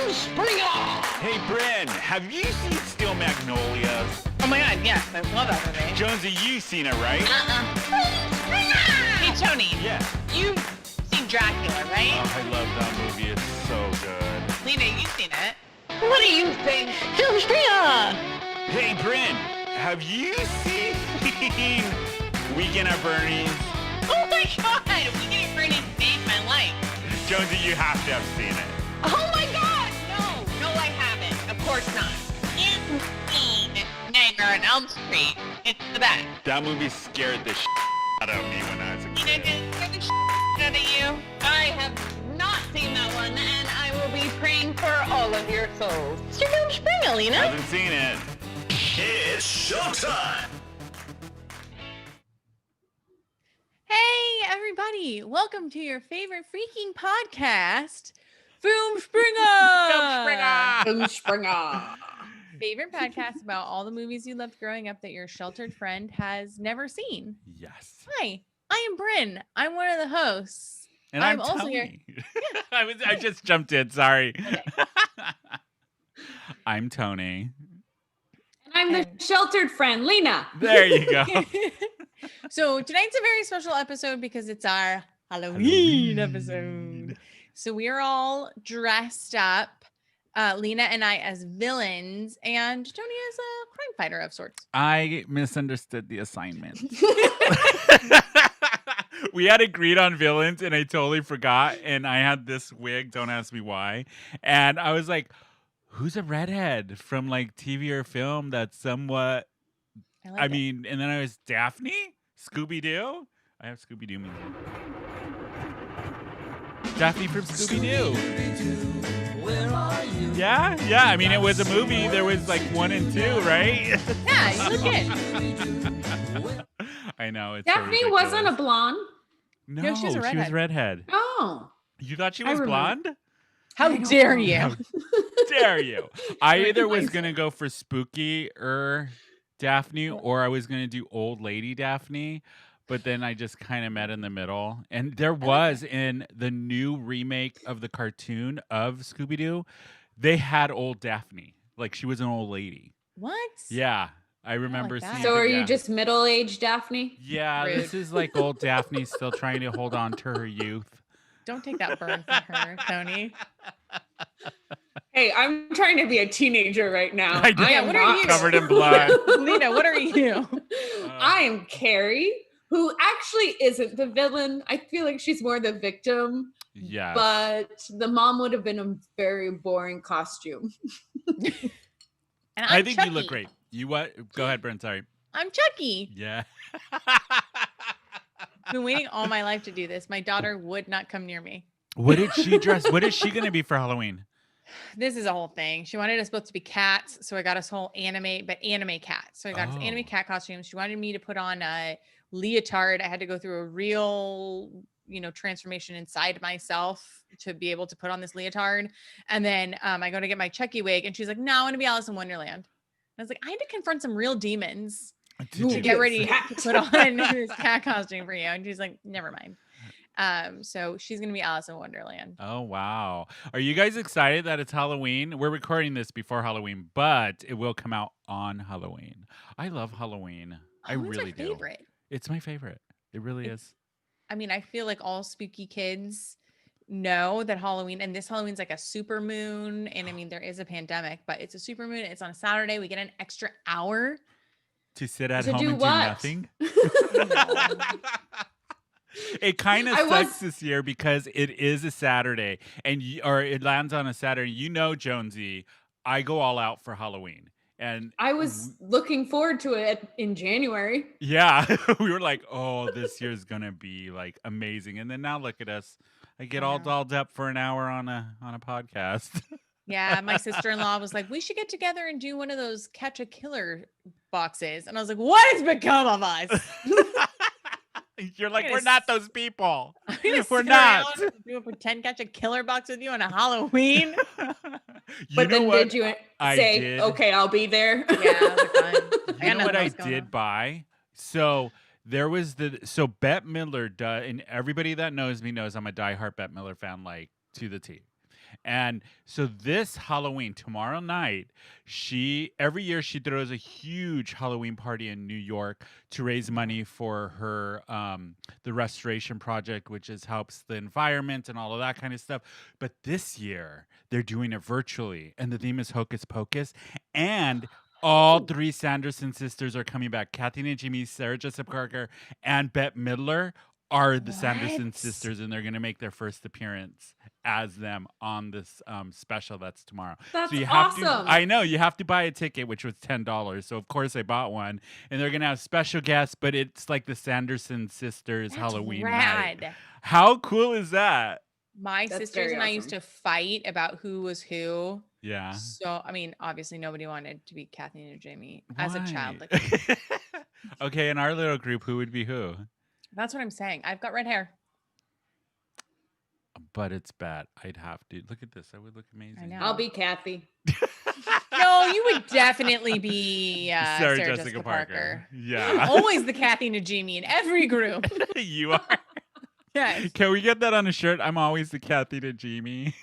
Rumspringa! Hey, Brynne, have you seen Steel Magnolias? Oh my god, yes, I love that movie. Jonsey, you've seen it, right? Hey, Tony. Yeah. You've seen Dracula, right? Oh, I love that movie. It's so good. Lena, you've seen it. What do you think? Filmspringa! Hey, Brynne, have you seen Weekend at Bernie's? Oh my god, Weekend at Bernie's saved my life. Jonsey, you have to have seen it. Oh my god, no, I haven't. Of course not. You've seen Nightmare on Elm Street. It's the best. That movie scared the out of me when I was a You kid. know, did it scare the out of you? I have not seen that one, and I will be praying for all of your souls. It's your Rumspringa, Lena. Haven't seen it. It's showtime! Hey, everybody. Welcome to your favorite freaking podcast, Filmspringa. Filmspringa. Favorite podcast about all the movies you loved growing up that your sheltered friend has never seen. Yes. Hi, I am Brynne. I'm one of the hosts. And I'm also Tony. here. I just jumped in. Sorry. Okay. I'm Tony. And I'm the sheltered friend, Lena. There you go. So tonight's a very special episode because it's our Halloween episode. So we are all dressed up. Lena and I as villains, and Tony as a crime fighter of sorts. I misunderstood the assignment. We had agreed on villains, and I totally forgot. And I had this wig. Don't ask me why. And I was like, "Who's a redhead from like TV or film that's somewhat?" like it. And then I was Daphne, Scooby Doo. I have Scooby Doo music. Daphne from Scooby Doo. Yeah. I mean, it was a movie. There was like 1 and 2, right? Yeah, you look good. I know. It's so Daphne wasn't a ridiculous. blonde. No, she was a she was redhead. Oh. You thought she I was remember. blonde? How dare you? How dare you? I either was Nice. gonna go for spooky Daphne, or I was gonna do old lady Daphne, but then I just kind of met in the middle. And there was in the new remake of the cartoon of Scooby Doo, they had old Daphne, like she was an old lady. What? Yeah, I remember like that. seeing. So are yeah. you just middle-aged Daphne? Yeah, Rude. this is like old Daphne still trying to hold on to her youth. Don't take that burn from her, Tony. Hey, I'm trying to be a teenager right now. I did. Yeah, what are you? Covered in blood. Lena, what are you? I am Carrie, who actually isn't the villain. I feel like she's more the victim, Yeah. but the mom would have been a very boring costume. And I I'm think Chucky. you look great. You what? Go ahead, Brent. Sorry. I'm Chucky. Yeah. I've been waiting all my life to do this. My daughter would not come near me. What did she dress? What is she going to be for Halloween? This is a whole thing. She wanted us both to be cats, so I got us whole anime cat. So I got us anime cat costumes. She wanted me to put on a leotard. I had to go through a real, transformation inside myself to be able to put on this leotard. And then I go to get my Chucky wig, and she's like, "No, I want to be Alice in Wonderland." I was like, "I had to confront some real demons to get ready to put on this cat costume for you." And she's like, "Never mind." So she's gonna be Alice in Wonderland. Oh, wow. Are you guys excited that it's Halloween? We're recording this before Halloween, but it will come out on Halloween. I love Halloween. I Halloween's really my do. favorite. It's my favorite. It really is. I mean, I feel like all spooky kids know that Halloween, and this Halloween's like a super moon. And I mean, there is a pandemic, but it's a super moon. It's on a Saturday. We get an extra hour. To sit at To home do and what? do nothing. It kind of I sucks this year because it is a Saturday or it lands on a Saturday. Jonesy, I go all out for Halloween. And I was looking forward to it in January. yeah, we were like, oh, this year's going to be like amazing. And then now look at us. I get all dolled up for an hour on a podcast. Yeah. My sister-in-law was like, "We should get together and do one of those catch a killer boxes." And I was like, "What has become of us?" You're like, gonna we're not those people. I'm gonna We're sit not. around and do a pretend catch a killer box with you on a Halloween. But then did you I say, did. "Okay, I'll be there"? Yeah, I was like, fine. You know what I else going did on. buy? So there was Bette Midler does, and everybody that knows me knows I'm a diehard Bette Midler fan, like to the T. And so this Halloween, tomorrow night, every year she throws a huge Halloween party in New York to raise money for her the restoration project, which helps the environment and all of that kind of stuff. But this year they're doing it virtually, and the theme is Hocus Pocus, and all three Sanderson sisters are coming back. Kathy and Jimmy, Sarah Jessica Parker, and Bette Midler are the Sanderson sisters, and they're going to make their first appearance as them on this special that's tomorrow. That's so you have awesome. I know, you have to buy a ticket, which was $10. So of course I bought one, and they're going to have special guests, but it's like the Sanderson sisters Halloween night. Rad. How cool is that? My That's sisters very and I used awesome. to fight about who was who. Yeah. So, I mean, obviously nobody wanted to be Kathleen or Jamie as a child. Why? Like, Okay, in our little group, who would be who? that's what I'm saying. I've got red hair. But it's bad. I'd have to. Look at this. I would look amazing. know. I'll be Kathy. No, you would definitely be Sarah Sarah Jessica Jessica Parker. Parker. Yeah. Always the Kathy Najimy in every group. You are. Yes. Can we get that on a shirt? I'm always the Kathy to Jamie.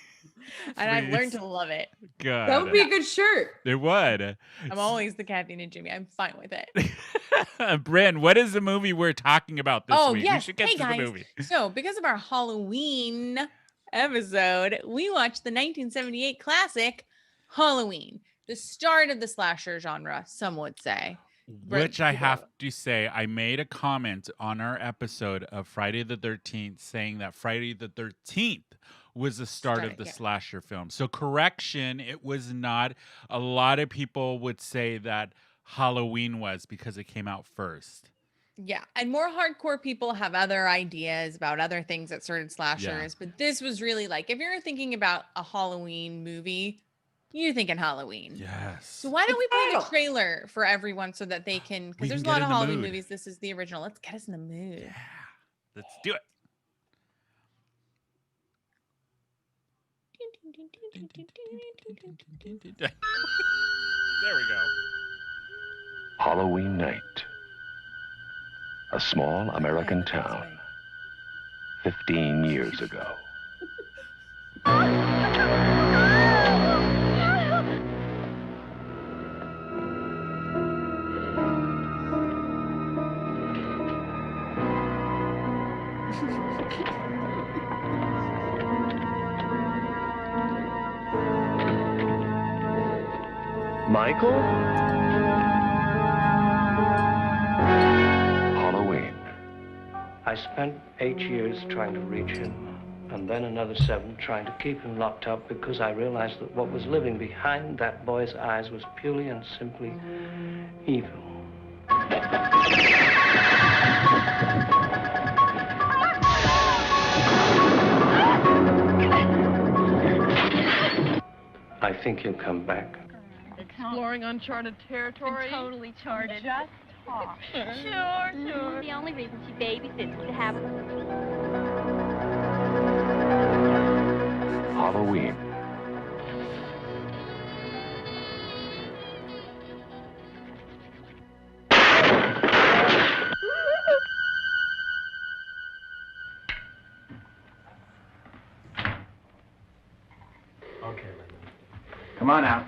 And I've learned Please. to love it. Good. That would be a good shirt. It would. I'm always the Kathy Najimy. I'm fine with it. Brynne, what is the movie we're talking about this week? We yes. should get Hey, to guys. the movie. So, because of our Halloween episode, we watched the 1978 classic Halloween, the start of the slasher genre, some would say. Which I have to say, I made a comment on our episode of Friday the 13th saying that Friday the 13th was the start of the slasher film. So correction, it was not. A lot of people would say that Halloween was because it came out first. Yeah, and more hardcore people have other ideas about other things that started slashers, but this was really like, if you're thinking about a Halloween movie, you're thinking Halloween. Yes. So why don't we play the trailer for everyone so that they can, We because there's a can lot get of in the Halloween mood. movies. This is the original. Let's get us in the mood. Yeah. Let's do it. There we go. Halloween night. A small American Okay, that's town. right. 15 years ago. Michael? Halloween. I spent 8 years trying to reach him, and then another 7 trying to keep him locked up because I realized that what was living behind that boy's eyes was purely and simply evil. I think he'll come back. Exploring uncharted territory. Totally charted. Just talk. Sure. The only reason she babysits is to have Halloween. Okay, Linda. Come on out.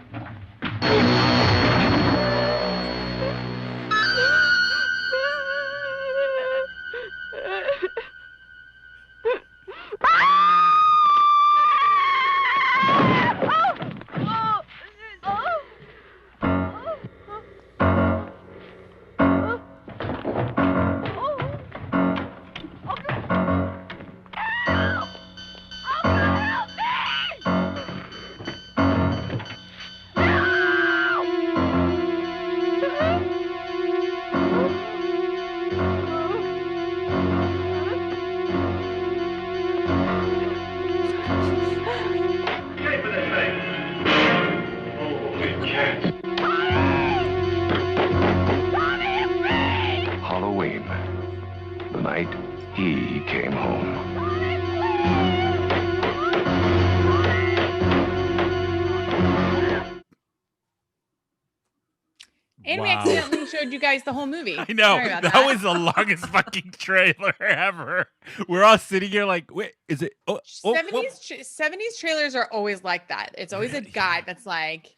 And we Wow. accidentally showed you guys the whole movie. I know. Sorry about That was the longest fucking trailer ever. We're all sitting here like, wait, is it? Oh, 70s trailers are always like that. It's always a guy that's like,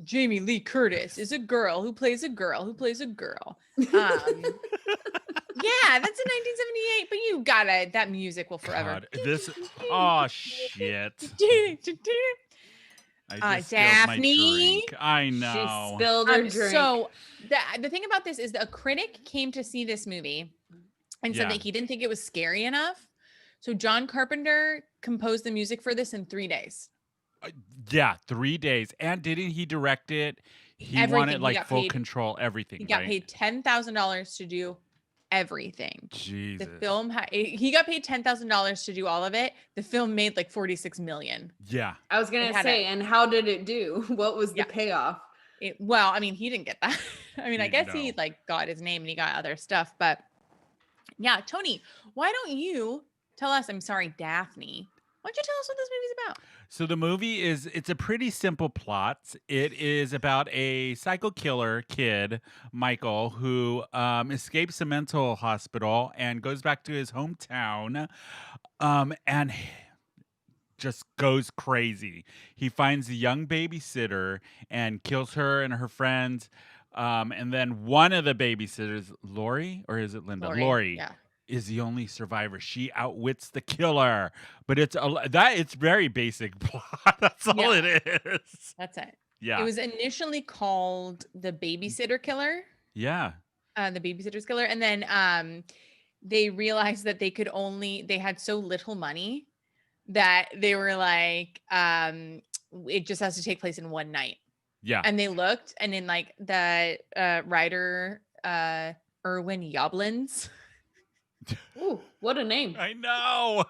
Jamie Lee Curtis is a girl who plays a girl who plays a girl. Yeah, that's in 1978, but you gotta, that music will forever. God, this, oh shit. I just spilled my Daphne. drink. I know. She spilled her drink. So the thing about this is a critic came to see this movie and said that he didn't think it was scary enough. So John Carpenter composed the music for this in 3 days. Yeah, 3 days. And didn't he direct it? He Everything. wanted He like got full paid- control, everything. He got right? paid $10,000 to do everything. Jesus. The film he got paid $10,000 to do all of it. The film made like 46 million. Yeah. I was gonna say, and how did it do? What was the payoff? Well, I mean, he didn't get that. I mean, I guess he No. like got his name and he got other stuff, but yeah, Tony, why don't you tell us? I'm sorry, Daphne. Why don't you tell us what this movie's about? So the movie it's a pretty simple plot. It is about a psycho killer kid, Michael, who escapes a mental hospital and goes back to his hometown and just goes crazy. He finds a young babysitter and kills her and her friends. And then one of the babysitters, Lori, or is it Linda? Lori. Yeah. Is the only survivor. She outwits the killer, but it's very basic plot. That's all it is. That's it. Yeah. It was initially called The Babysitter Killer. Yeah. The Babysitter's Killer. And then they realized that they had so little money that they were like, it just has to take place in one night. Yeah. And they looked, and in like the writer Irwin Yoblins. Ooh, what a name. I know.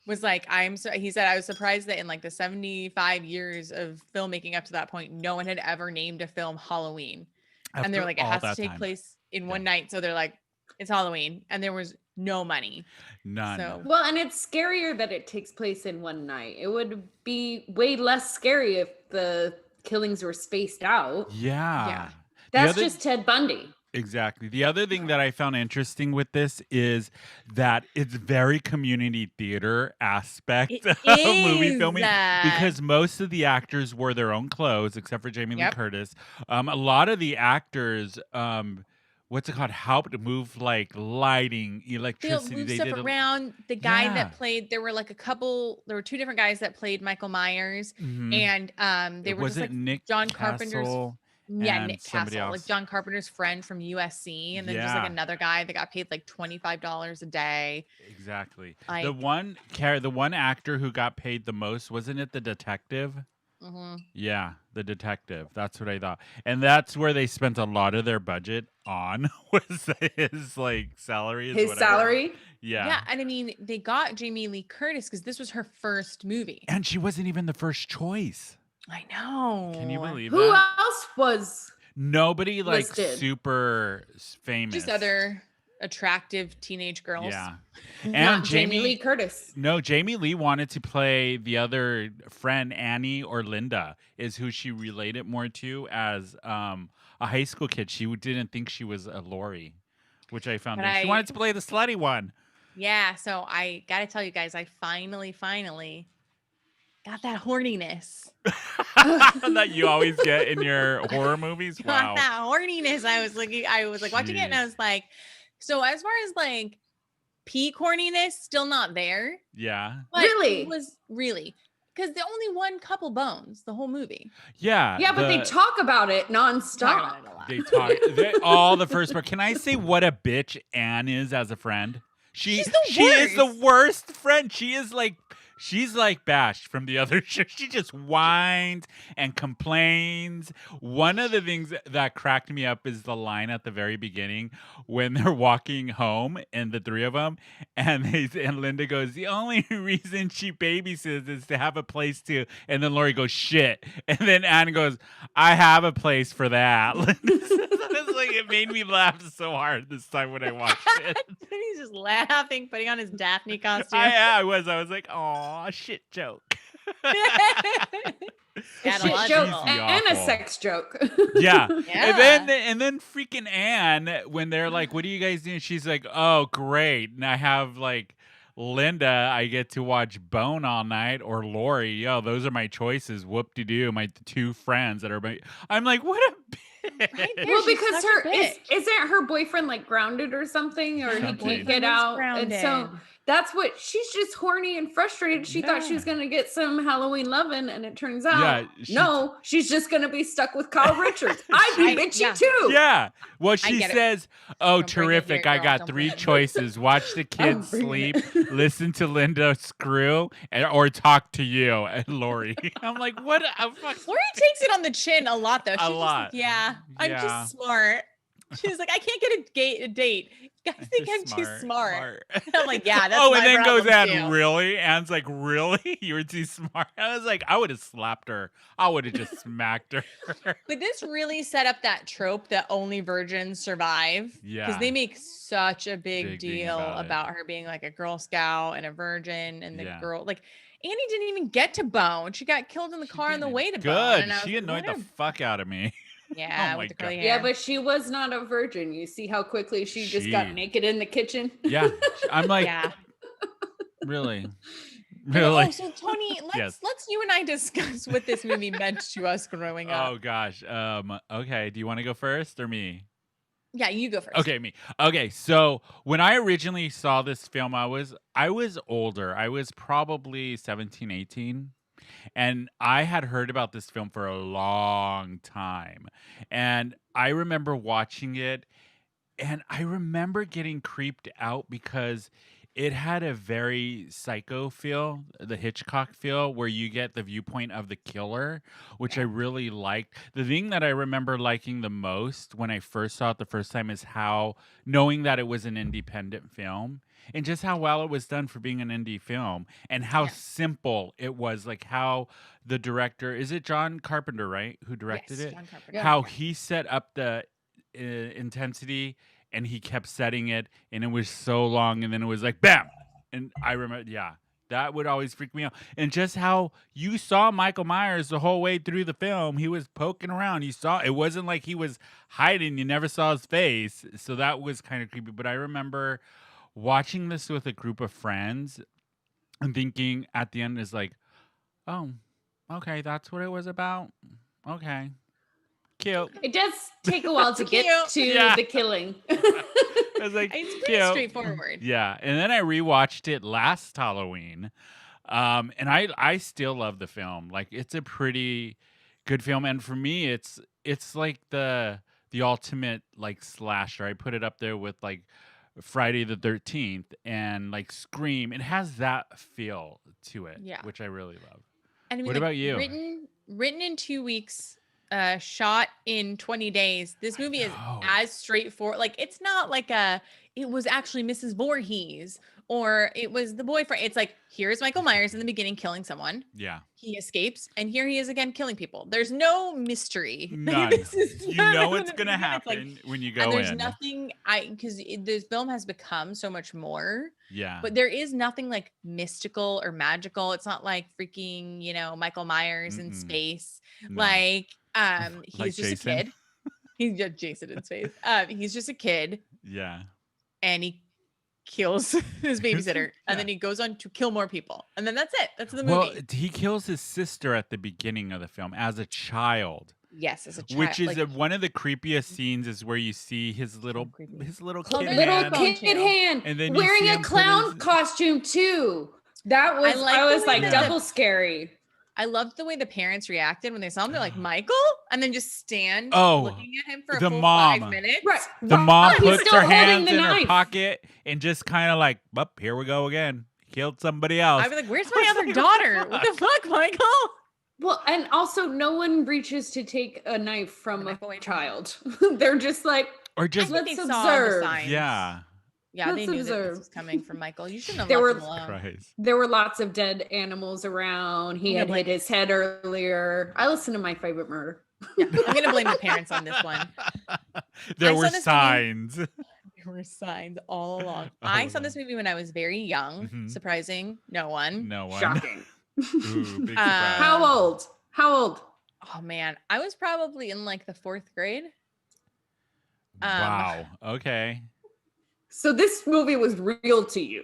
Was like, he said, I was surprised that in like the 75 years of filmmaking up to that point, no one had ever named a film Halloween. And they're like, it has to take place in one night. So they're like, it's Halloween. And there was no money. None. So, Well, and it's scarier that it takes place in one night. It would be way less scary if the killings were spaced out. Yeah. That's just Ted Bundy. Exactly. The other thing that I found interesting with this is that it's very community theater aspect of movie filming because most of the actors wore their own clothes except for Jamie Lee Curtis. A lot of the actors, what's it called? Helped move like lighting, electricity. They moved stuff around. The guy that played, there were two different guys that played Michael Myers, and they were just like Nick John Castle Carpenter's. Yeah, Nick somebody Castle, else. like John Carpenter's friend from USC, and then just like another guy that got paid like $25 a day. Exactly. Like, the one actor who got paid the most, wasn't it the detective? Mm-hmm. Yeah, the detective. That's what I thought, and that's where they spent a lot of their budget on was his like salary. His salary. Yeah. Yeah, and I mean they got Jamie Lee Curtis because this was her first movie, and she wasn't even the first choice. I know. Can you believe Who that? else was Nobody like listed? super famous. Just other attractive teenage girls. Yeah. Not And Jamie Lee Curtis. No, Jamie Lee wanted to play the other friend, Annie or Linda, is who she related more to as a high school kid. She didn't think she was a Lori, which I found. She wanted to play the slutty one. Yeah, so I gotta tell you guys, I finally got that horniness. That you always get in your horror movies. Wow. Got that horniness. I was like watching it and I was like, so as far as like peak horniness, still not there. Yeah. But Really? It was really because the only one couple bones the whole movie. Yeah. Yeah, but they talk about it nonstop. They talk all the first part. Can I say what a bitch Anne is as a friend? She is the worst friend. She's like Bash from the other show. She just whines and complains. One of the things that cracked me up is the line at the very beginning when they're walking home and the three of them, and Linda goes, "The only reason she babysits is to have a place to," and then Lori goes, "Shit," and then Anne goes, "I have a place for that." It made me laugh so hard this time when I watched it. He's just laughing, putting on his Daphne costume. I was like, "Aw, shit joke." Scatological. Shit joke Cheesy and a awful. sex joke. Yeah. Yeah. And then freaking Anne, when they're like, what are you guys doing? She's like, oh, great. And I have like Linda, I get to watch Bone all night, or Lori. Yo, those are my choices. Whoop-de-doo. My two friends that are I'm like, what a bitch. Right there, Well, she's because such a bitch. isn't her boyfriend like grounded or something, or he Something. can't get Boyfriend is out, and so grounded. that's what she's just horny and frustrated. She thought she was Yeah. gonna get some Halloween lovin', and it turns out Yeah, no, she's just gonna be stuck with Kyle Richards. I'd be bitchy yeah. too. Yeah. Well, she get it. says, oh, Don't bring it terrific. here, I girl. got Don't 3 bring it. choices. Watch the kids bring sleep, it. listen to Linda screw, or talk to you and Lori. I'm like, what a fuck. Lori takes it on the chin a lot, though. She's just lot. like, yeah, I'm Yeah. just smart. She's like, I can't get a date. You guys think I'm too smart. I'm like, yeah, that's oh, my and then goes problem, Anne, too. really? Anne's like, really? You were too smart. I was like, I would have slapped her. I would have just smacked her. But this really set up that trope that only virgins survive. Yeah. Because they make such a big Big thing deal about it. about her being like a Girl Scout and a virgin, and the Yeah. girl, like, Annie didn't even get to Bone. She got killed in the car on the way to Bone. Good. And I was She like, annoyed what the a- fuck out of me. Yeah, Oh my with the curly God. hair. Yeah, but she was not a virgin. You see how quickly she just got She- naked in the kitchen? Yeah. I'm like, yeah. really? But, Really? Oh, so Tony, Yes. let's you and I discuss what this movie meant to us growing up. Oh gosh. Okay. Do you want to go first or me? Yeah, you go first. Okay, me. Okay, so when I originally saw this film, I was older. I was probably 17, 18. And I had heard about this film for a long time. And I remember watching it, and I remember getting creeped out because it had a very psycho feel, the Hitchcock feel, where you get the viewpoint of the killer, which I really liked. The thing that I remember liking the most when I first saw it the first time is how, knowing that it was an independent film, and just how well it was done for being an indie film, and how simple it was, like how the director, is it John Carpenter, right, who directed Yes, it? John Carpenter. How he set up the intensity, and he kept setting it, and it was so long, and then it was like bam, and I remember, yeah, that would always freak me out. And just how you saw Michael Myers the whole way through the film, he was poking around. You saw, it wasn't like he was hiding, you never saw his face, so that was kind of creepy. But I remember watching this with a group of friends and thinking at the end is like, oh, okay, that's what it was about. Okay, cute. It does take a while to get to Yeah. the killing. I was like, It's pretty cute. straightforward. Yeah, and then I rewatched it last Halloween, and I still love the film. Like, it's a pretty good film, and for me, it's like the ultimate like slasher. I put it up there with like Friday the 13th and like Scream. It has that feel to it, Yeah. which I really love. And I mean, What like, about you? Written in 2 weeks, shot in 20 days. This movie is know. as straightforward. Like, it's not like it was actually Mrs. Voorhees or it was the boyfriend. It's like, here's Michael Myers in the beginning killing someone. Yeah, He escapes, and here he is again killing people. There's no mystery. none. This is You not know what what's it gonna is. It's happen like, when you go and there's in. nothing because this film has become so much more. Yeah, But there is nothing like mystical or magical. It's not like freaking, Michael Myers in Mm-mm. space. No. Like, he's Like just Jason? a kid. He's just Jason in space. He's just a kid, yeah. and he kills his babysitter, and then he goes on to kill more people, and then that's it. That's the movie. Well, he kills his sister at the beginning of the film as a child, Yes, as a child. which is like, one of the creepiest scenes. Is where you see his little creepy. kid Little hand. kid hand And then you wearing see a him put clown his- costume too. That was like I the was way like that double scary. I loved the way the parents reacted when they saw him. They're like, Michael, and then just stand Oh, looking at him for a the full mom. 5 minutes. Right. The Why? mom He's puts still her holding hands the in her knife. pocket and just kind of like, "Up, here we go again." Killed somebody else. I'd be like, "Where's my other daughter? What the fuck, Michael?" Well, and also no one reaches to take a knife from knife a away from child. They're just like, or I just think let's they saw the observe. signs. yeah. Yeah, they Let's knew that observe. this was coming from Michael. You shouldn't have There left were- him alone. Christ. There were lots of dead animals around. He Yeah, had like- hit his head earlier. I listened to My Favorite Murder. Yeah, I'm gonna blame the parents on this one. There I were saw this movie- signs. There were signs all along. All I saw along. this movie when I was very young. Mhm. Surprising no one. No one. Shocking. Ooh, big Uh, surprise. How old? How old? Oh man, I was probably in like the 4th grade. Wow. Okay. So this movie was real to you.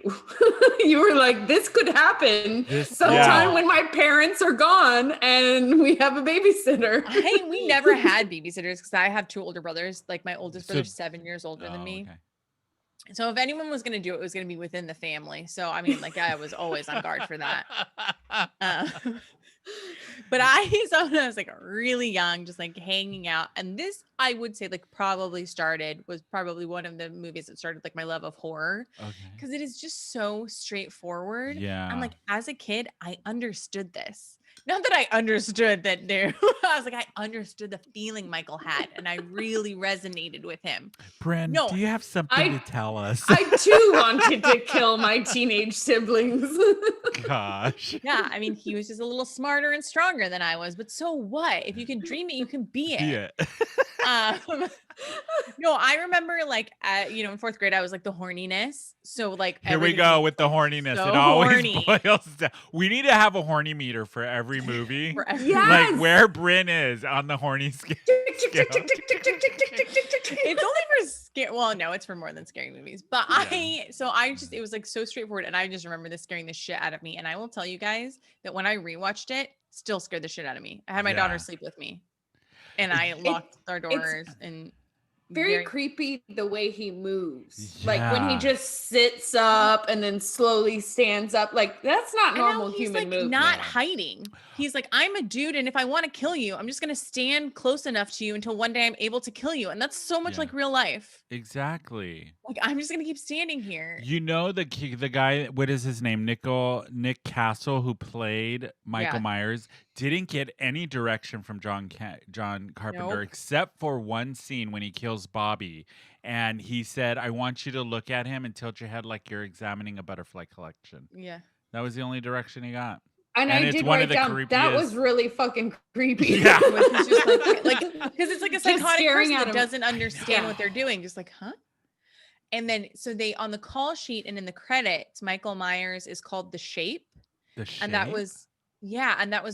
You were like, this could happen sometime when my parents are gone and we have a babysitter. We never had babysitters because I have 2 older brothers. Like my oldest brother's 7 years older than me. Okay. So if anyone was going to do it, it was going to be within the family. So I mean, like I was always on guard for that. But I saw when I was like really young, just like hanging out. And this, I would say, like was probably one of the movies that started like my love of horror. Because it is just so straightforward. Yeah. And like as a kid, I understood this. Not that I understood that there, I was like, I understood the feeling Michael had, and I really resonated with him. Brynne, do you have something to tell us? I too wanted to kill my teenage siblings. Gosh. Yeah, I mean, he was just a little smarter and stronger than I was, but so what? If you can dream it, you can be it. No, I remember like, in 4th grade, I was like the horniness. So like, here we go with the horniness. So it always horny. boils down. We need to have a horny meter for every movie. Yes! Like where Brynne is on the horny scale. It's only for scare. Well, no, it's for more than scary movies. But it was like so straightforward, and I just remember this scaring the shit out of me. And I will tell you guys that when I rewatched it, still scared the shit out of me. I had my daughter sleep with me, and I locked our doors and. Very creepy the way he moves. Like when he just sits up and then slowly stands up. Like that's not normal human movement. Not hiding. He's like, I'm a dude, and if I want to kill you, I'm just gonna stand close enough to you until one day I'm able to kill you. And that's so much like real life. Exactly. Like I'm just gonna keep standing here. You know the guy, what is his name? Nick Castle, who played Michael Myers, didn't get any direction from John Carpenter except for one scene when he kills Bobby, and he said, "I want you to look at him and tilt your head like you're examining a butterfly collection." Yeah, that was the only direction he got. And I did write down that was really fucking creepy. Yeah, because it's like a psychotic person that doesn't understand what they're doing, just like, huh? And then so they on the call sheet and in the credits, Michael Myers is called the Shape. And that was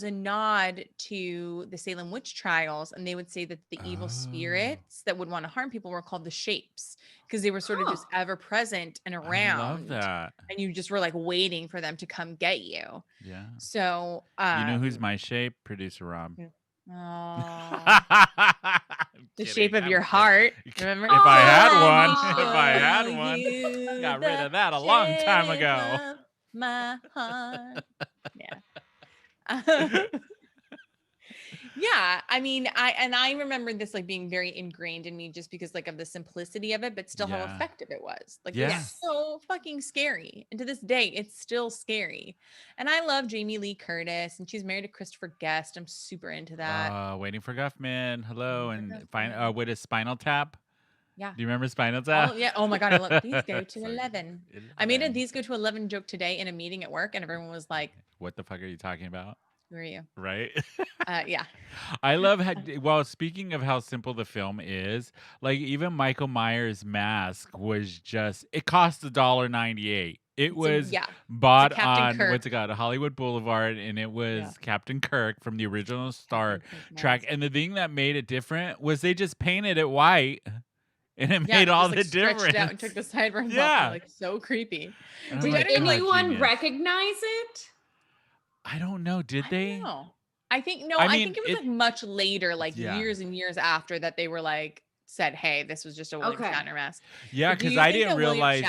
a nod to the Salem witch trials, and they would say that the evil spirits that would want to harm people were called the Shapes because they were sort of just ever present and around. I love that. And you just were like waiting for them to come get you. Yeah. So you know who's my shape? Producer Rob. Oh. The shape of your heart. Remember? If I had one, got rid of that a long time ago. My heart. Yeah. Yeah, I mean, I remember this like being very ingrained in me just because like of the simplicity of it, but still how effective it was. Like it's so fucking scary. And to this day, it's still scary. And I love Jamie Lee Curtis, and she's married to Christopher Guest. I'm super into that. Waiting for Guffman. Hello. And what is Spinal Tap? Yeah. Do you remember Spinal Tap? Oh, yeah. Oh my God. I love These Go to 11. I made a These Go to 11 joke today in a meeting at work, and everyone was like, what the fuck are you talking about? Who are you? Right? Yeah. I love how, well, speaking of how simple the film is, like even Michael Myers' mask was just, it cost $1.98. It was bought on, what's it called, Hollywood Boulevard, and it was Captain Kirk from the original Star Trek. And the thing that made it different was they just painted it white. And it made all the difference. Out and took the sideburns off. Like so creepy. Did anyone recognize it? I don't know. Did they? I think I think it was like much later, like years and years after that they were like said, hey, this was just a William Shatner mask. Yeah, because I didn't realize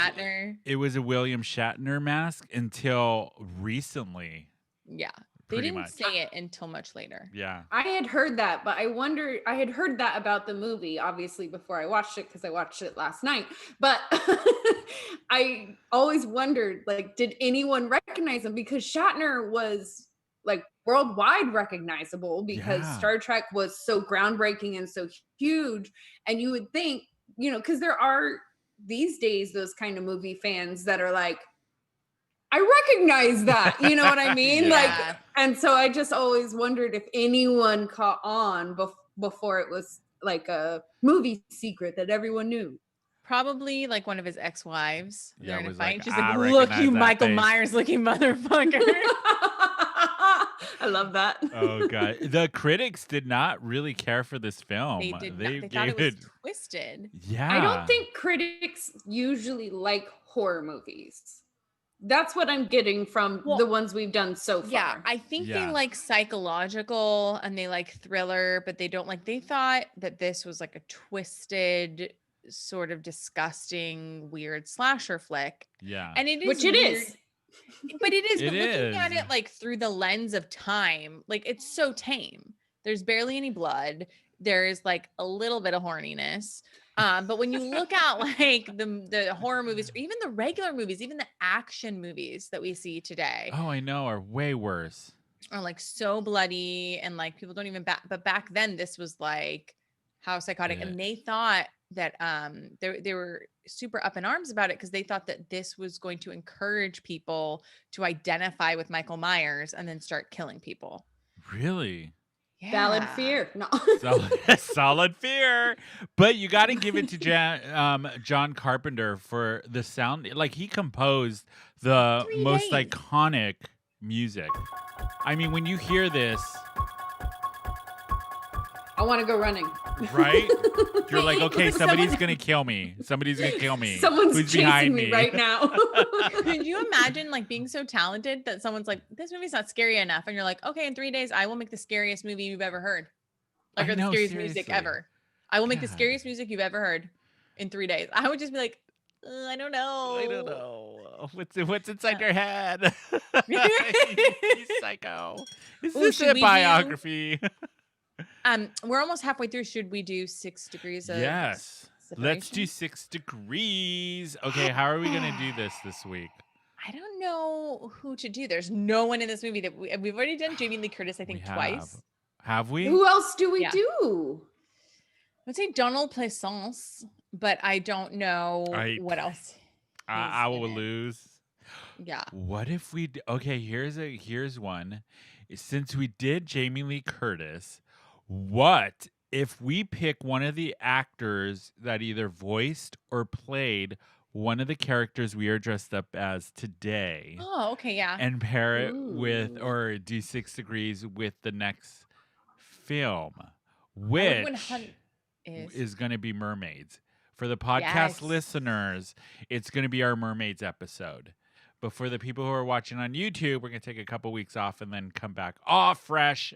it was a William Shatner mask until recently. Yeah. They didn't say it until much later. Yeah. I had heard that, but I had heard that about the movie, obviously, before I watched it, because I watched it last night. But I always wondered, like, did anyone recognize him? Because Shatner was, like, worldwide recognizable because Star Trek was so groundbreaking and so huge. And you would think, you know, because there are these days those kind of movie fans that are like, I recognize that, you know what I mean? Like, and so I just always wondered if anyone caught on before it was like a movie secret that everyone knew. Probably like one of his ex-wives. They're in a fight. Like, she's like, look, you Michael Myers looking motherfucker. I love that. Oh god, the critics did not really care for this film. They did not. They thought gave it was twisted. Yeah, I don't think critics usually like horror movies. That's what I'm getting from the ones we've done so far. Yeah, I think they like psychological and they like thriller, but they don't like. They thought that this was like a twisted, sort of disgusting, weird slasher flick. Yeah, and it is, which it weird. is. But it is. It But looking at is. it like through the lens of time, like it's so tame. There's barely any blood. There is like a little bit of horniness. But when you look at like the horror movies, or even the regular movies, even the action movies that we see today, oh, I know, are way worse. are like so bloody and like people don't even but back then this was like how psychotic, and they thought that they were super up in arms about it because they thought that this was going to encourage people to identify with Michael Myers and then start killing people. Really? Yeah. Valid fear. No. Solid fear. But you got to give it to John Carpenter for the sound. Like, he composed the most iconic music. I mean, when you hear this, I want to go running. right? You're like, okay, somebody's going to kill me. Somebody's going to kill me. Someone's Who's chasing behind me right now. Could you imagine like being so talented that someone's like, this movie's not scary enough, and you're like, okay, in 3 days I will make the scariest movie you've ever heard, like, or the scariest music ever. I will make the scariest music you've ever heard in 3 days. I would just be like, I don't know. I don't know. What's inside your head? You psycho. Is this a biography? We're almost halfway through. Should we do 6 degrees of Yes. Let's do 6 degrees. Okay, how are we going to do this week? I don't know who to do. There's no one in this movie that we've already done Jamie Lee Curtis, I think, twice. Have we? Who else do we do? I'd say Donald Pleasance, but I don't know what else. I will lose. Yeah. What if we? Okay, here's one. Since we did Jamie Lee Curtis, what if we pick one of the actors that either voiced or played one of the characters we are dressed up as today? Oh, okay, yeah. And pair it with, or do 6 degrees with the next film, which is going to be mermaids. For the podcast listeners, it's going to be our mermaids episode. But for the people who are watching on YouTube, we're going to take a couple weeks off and then come back all fresh.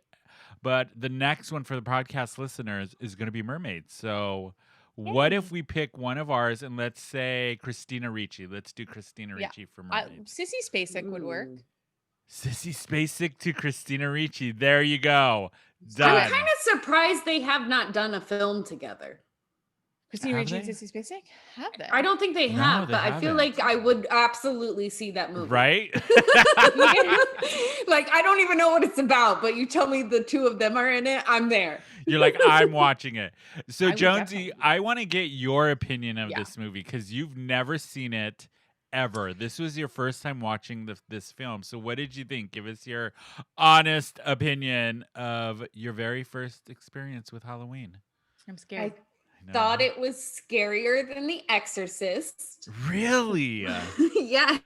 But the next one for the podcast listeners is going to be mermaids. So what if we pick one of ours and let's say Christina Ricci? Let's do Christina Ricci for mermaids. Sissy Spacek would work. Sissy Spacek to Christina Ricci. There you go. Done. I'm kind of surprised they have not done a film together. Christina Ricci and Sissy Spacek? Have they? I don't think they have, they but I feel like I would absolutely see that movie. Right? Like, I don't even know what it's about, but you tell me the two of them are in it, I'm there. You're like, I'm watching it. So, Jonsey, I want to get your opinion of this movie because you've never seen it ever. This was your first time watching this film. So what did you think? Give us your honest opinion of your very first experience with Halloween. I'm scared. I thought it was scarier than The Exorcist. Really? Yes.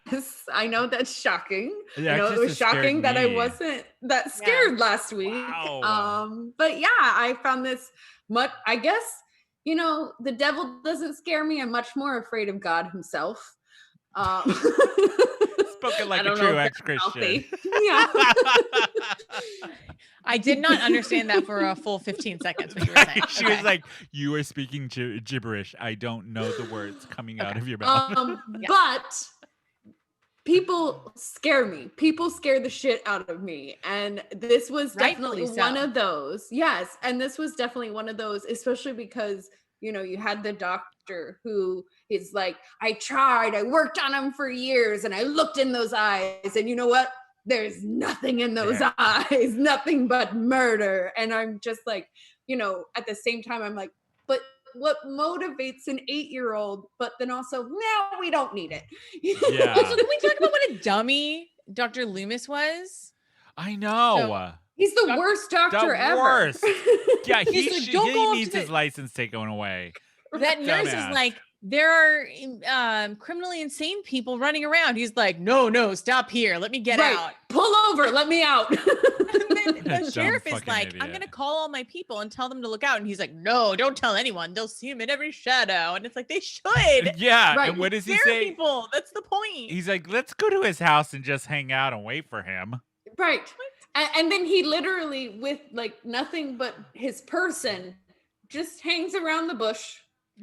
I know that's shocking. The I know it was Exorcist shocking that scared I me. wasn't that scared last week. Wow. But yeah, I found this much, I guess, you know, the devil doesn't scare me. I'm much more afraid of God himself. Spoken like a true ex-Christian. Yeah. I did not understand that for a full 15 seconds what you were saying. She was like, you were speaking gibberish. I don't know the words coming out of your mouth. But people scare me. People scare the shit out of me. And this was definitely one of those. Yes. And this was definitely one of those, especially because, you know, you had the doctor who is like, I worked on him for years and I looked in those eyes and you know what? There's nothing in those eyes, nothing but murder. And I'm just like, you know, at the same time, I'm like, but what motivates an 8-year-old? But then also, no, we don't need it. Yeah. Also, can we talk about what a dummy Dr. Loomis was? I know. He's the worst doctor ever. Worst. Yeah, he Don't go needs to his license taken away. That nurse is Dumbass. like, there are criminally insane people running around. He's like, no, stop here. Let me get out. Pull over. Let me out. And then the Dumb sheriff is fucking like, idiot. I'm going to call all my people and tell them to look out. And he's like, no, don't tell anyone. They'll see him in every shadow. And it's like, they should. Yeah. Right. And what does he Scare say? people. That's the point. He's like, let's go to his house and just hang out and wait for him. Right. And then he literally, with like nothing but his person, just hangs around the bush.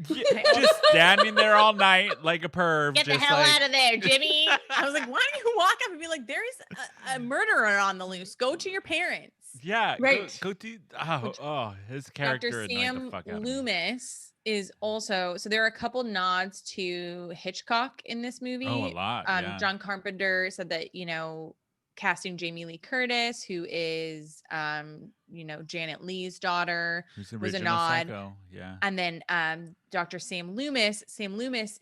Yeah, just standing there all night like a perv. Get the just hell like, out of there, Jimmy. I was like, why don't you walk up and be like, there's a murderer on the loose. Go to your parents. Yeah. Right. Go to, his character Dr. annoyed the Sam fuck out of me. Loomis is also, so there are a couple nods to Hitchcock in this movie. Oh, a lot. Yeah. John Carpenter said that, casting Jamie Lee Curtis, who is, Janet Leigh's daughter, Who's was a original nod. Psycho. Yeah. And then Dr. Sam Loomis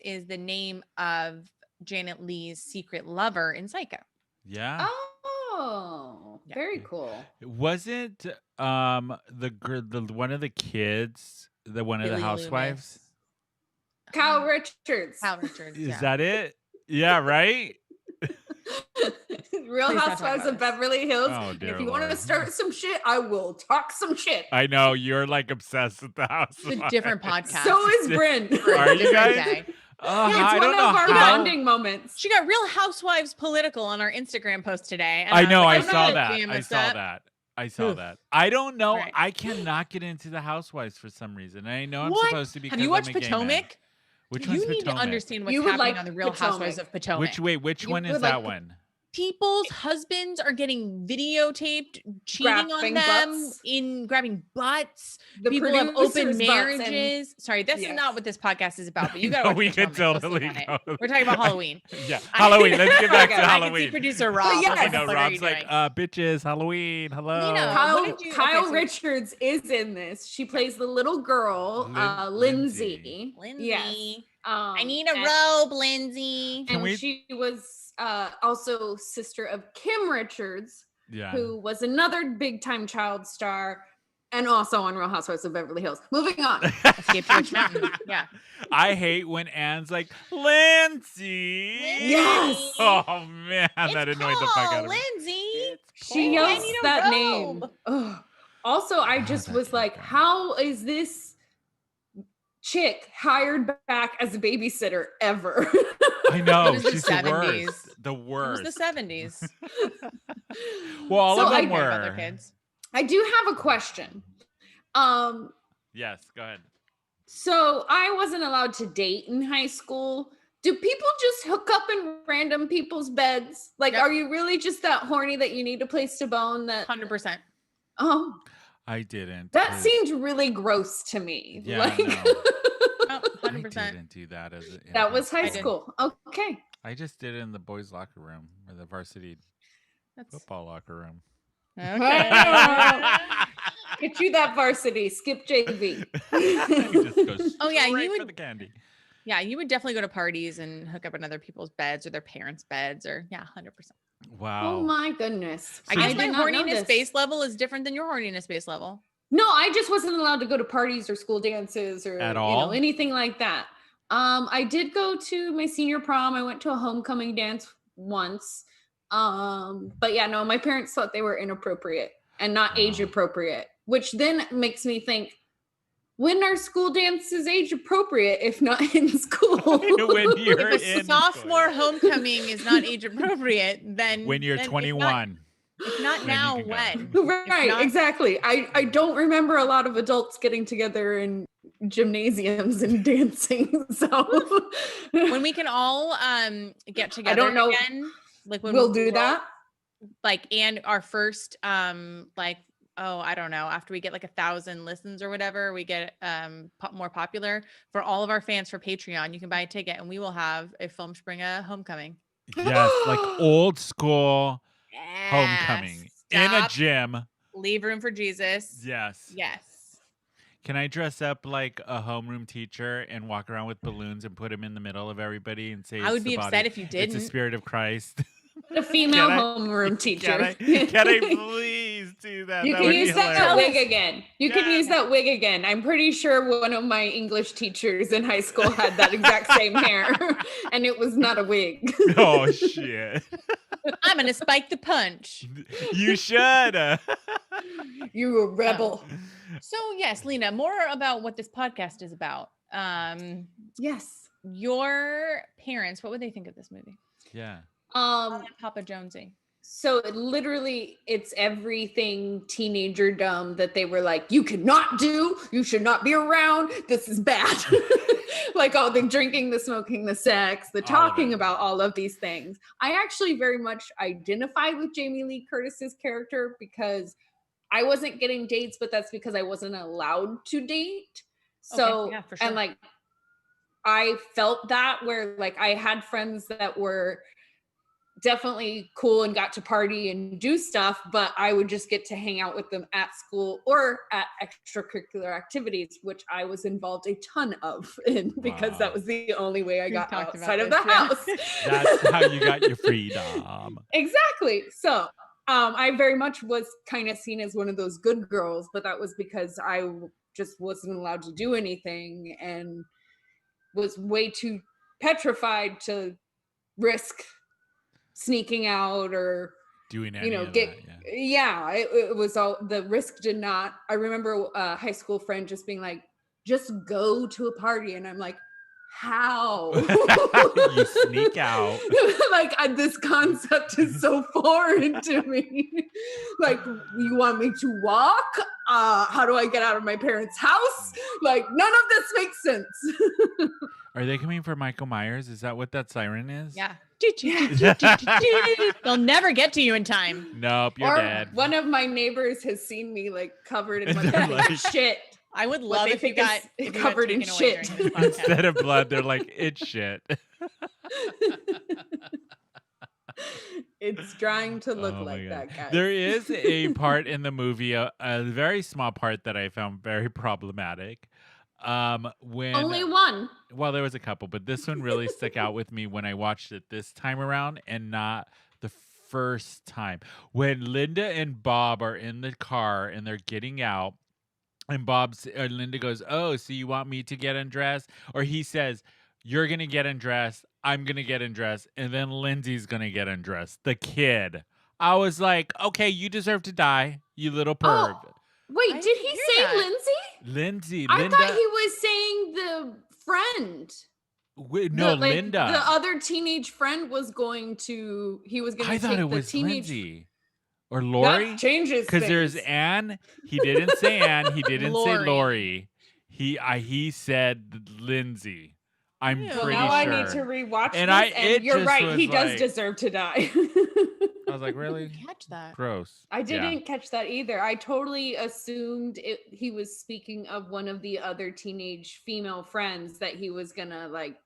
is the name of Janet Leigh's secret lover in Psycho. Yeah. Oh, Yeah. very cool. Wasn't the one of the kids, one of the Billy housewives? Kyle Richards. Kyle Richards. Is yeah. that it? Yeah, right? Real Please don't talk Housewives about of Beverly Hills. Oh, And dear if you want to Lord. start some shit, I will talk some shit. I know you're like obsessed with the It's housewives. a different podcast. So is Brynne. For a Are you different guys? day. Oh, Yeah, it's I one don't of know our how. bonding moments. She got Real Housewives political on our Instagram post today. And I know. was I like, I'm saw not that. jam I this saw up. that. I saw Oof. that. I don't know. Right. I cannot get into the housewives for some reason. I know I'm What? supposed to because Have you watched I'm a gay man. Potomac? Which You one's need Potomac? to understand what's You would happening like on the Real Potomac. Housewives of Potomac. Which You one is would that like- one? People's husbands are getting videotaped, cheating on Grabbing them, butts. in grabbing butts. The People have producers' open butts and- marriages. Sorry, this is Yes. not what this podcast is about, but you got No, to we could totally go. We're talking about Halloween. Yeah, Halloween. Let's get back Okay. to I can see Halloween. producer Rob. yes. What I the know fuck are you Rob's like, doing? bitches, Halloween. Hello. Lena, Kyle, what did you- Kyle okay, so- Richards is in this. She plays the little girl, Lindsay. Lindsay. Yes. Lindsay. Um, I need a and- robe, Lindsay. Can And we- she was also sister of Kim Richards, Yeah. who was another big time child star and also on Real Housewives of Beverly Hills. Moving on. Escape to Witch Mountain. Yeah. I hate when Anne's like, Lindsay. Yes. Oh man, that annoyed the fuck out of me. Lindsay. She Oh, I yells need a that robe. name. Ugh. Also, I just that's was like, bad. how is this chick hired back as a babysitter ever? I know It was the she's the 70s. worst. The It was worst. the 70s. Well, all So of I them care about their were. kids. I do have a question. Yes, go ahead. So I wasn't allowed to date in high school. Do people just hook up in random people's beds? Like, Yep. are you really just that horny that you need a place to bone? That 100%. oh, I didn't. that 'cause seemed really gross to me. Yeah, like no. Oh, I 100%. didn't do that as a, that was high I did. school. Okay. I just did it in the boys' locker room or the varsity That's football locker room. okay. Get you that varsity. Skip JV. You just go Oh, yeah, you straight for would- the candy. Yeah, you would definitely go to parties and hook up in other people's beds or their parents' beds or 100%. Wow. Oh my goodness. I So guess you my did not know horniness this. base level is different than your horniness base level. No, I just wasn't allowed to go to parties or school dances or At all? anything like that. I did go to my senior prom. I went to a homecoming dance once. But yeah, no, my parents thought they were inappropriate and not age Wow. appropriate, which then makes me think, when are school dances age appropriate if not in school? When you're If in a sophomore homecoming is not age appropriate, then when you're then if 21. not Then you now, can go. when? Right, not- exactly. I don't remember a lot of adults getting together in gymnasiums and dancing. So When we can all get together don't know. again, like when we'll do that. like and our first I don't know, after we get like 1,000 listens or whatever, we get more popular. For all of our fans for Patreon, you can buy a ticket and we will have a Filmspringa homecoming. Yes, like old school homecoming in a Stop. gym. Leave room for Jesus. Yes. Yes. Can I dress up like a homeroom teacher and walk around with balloons and put them in the middle of everybody and say I would it's be the upset body- if you It's didn't. the spirit of Christ. The female Can I- homeroom teacher. Can I please see that. You That can would use be that hilarious. wig again. You can use that wig again. I'm pretty sure one of my English teachers in high school had that exact same hair, and it was not a wig. Oh shit! I'm gonna spike the punch. You should. You a rebel. So yes, Lena, more about what this podcast is about. Yes. Your parents, what would they think of this movie? Yeah. Papa Jonsey. So it's everything teenager dumb that they were like, you cannot do, you should not be around, this is bad. Like all the drinking, the smoking, the sex, the talking about all of these things. I actually very much identified with Jamie Lee Curtis's character because I wasn't getting dates, but that's because I wasn't allowed to date. So, okay, yeah, for sure. And like, I felt that where like I had friends that were definitely cool and got to party and do stuff, but I would just get to hang out with them at school or at extracurricular activities, which I was involved a ton of in because that was the only way I got outside of the house. That's how you got your freedom. Exactly. So I very much was kind of seen as one of those good girls, but that was because I just wasn't allowed to do anything and was way too petrified to risk sneaking out or doing any of that, it was all the risk did not. I remember a high school friend just being like, just go to a party, and I'm like, how? You sneak out. Like this concept is so foreign to me. Like, you want me to walk? How do I get out of my parents' house? Like, none of this makes sense. Are they coming for Michael Myers? Is that what that siren is? Yeah. They'll never get to you in time. Nope, you're dead. One of my neighbors has seen me like covered in like, shit. I would love if you got covered in shit. Instead of blood, they're like, it's shit. It's trying to look like that, guys. There is a part in the movie, a very small part that I found very problematic. When only one. Well, there was a couple, but this one really stuck out with me when I watched it this time around and not the first time. When Linda and Bob are in the car and they're getting out, and Linda goes, "Oh, so you want me to get undressed?" Or he says, "You're gonna get undressed. I'm gonna get undressed, and then Lindsay's gonna get undressed." The kid. I was like, "Okay, you deserve to die, you little perv." Oh, wait, did he say that. Lindsay? Linda. I thought he was saying the friend. No, Linda. The other teenage friend was going to. He was going to. I thought it was teenage. Lindsay. Or Lori? That changes because there's things. Anne. He didn't say Anne. He didn't say Lori. Lori. He said Lindsay. I'm Ew. pretty now sure. I need to rewatch And this, it you're just right. was He does like- deserve to die. I was like, really? Catch that. Gross. I didn't catch that either. I totally assumed he was speaking of one of the other teenage female friends that he was gonna like.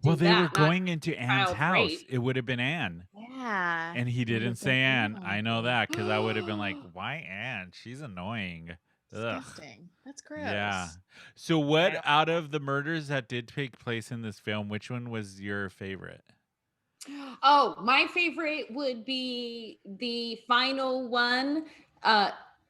Well, they were that, going into Anne's child house. rape. It would have been Anne. Yeah. And he didn't would've say been Anne. Anne. I know that because I would have been like, why Anne? She's annoying. Ugh. Disgusting. That's gross. Yeah. So what out of the murders that did take place in this film, which one was your favorite? Oh, my favorite would be the final one.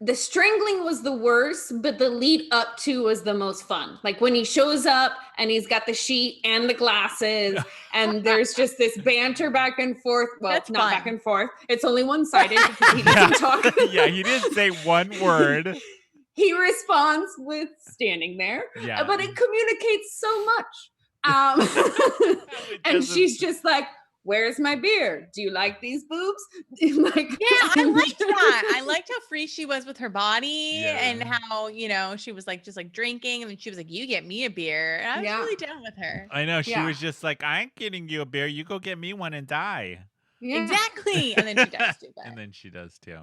The strangling was the worst, but the lead up to was the most fun. Like when he shows up and he's got the sheet and the glasses, and there's just this banter back and forth. Well, That's not fun. back and forth. It's only one-sided because he doesn't talk. Yeah, he didn't say one word. He responds with standing there, Yeah. but it communicates so much. And she's just like, "Where's my beer? Do you like these boobs?" Like, Yeah, I liked that. I liked how free she was with her body Yeah. and how, she was like just like drinking, and then she was like, "You get me a beer." And I was Yeah. really down with her. I know. She Yeah. was just like, I ain't getting you a beer. You go get me one and die. yeah. Exactly. And then she does do that. And then she does too.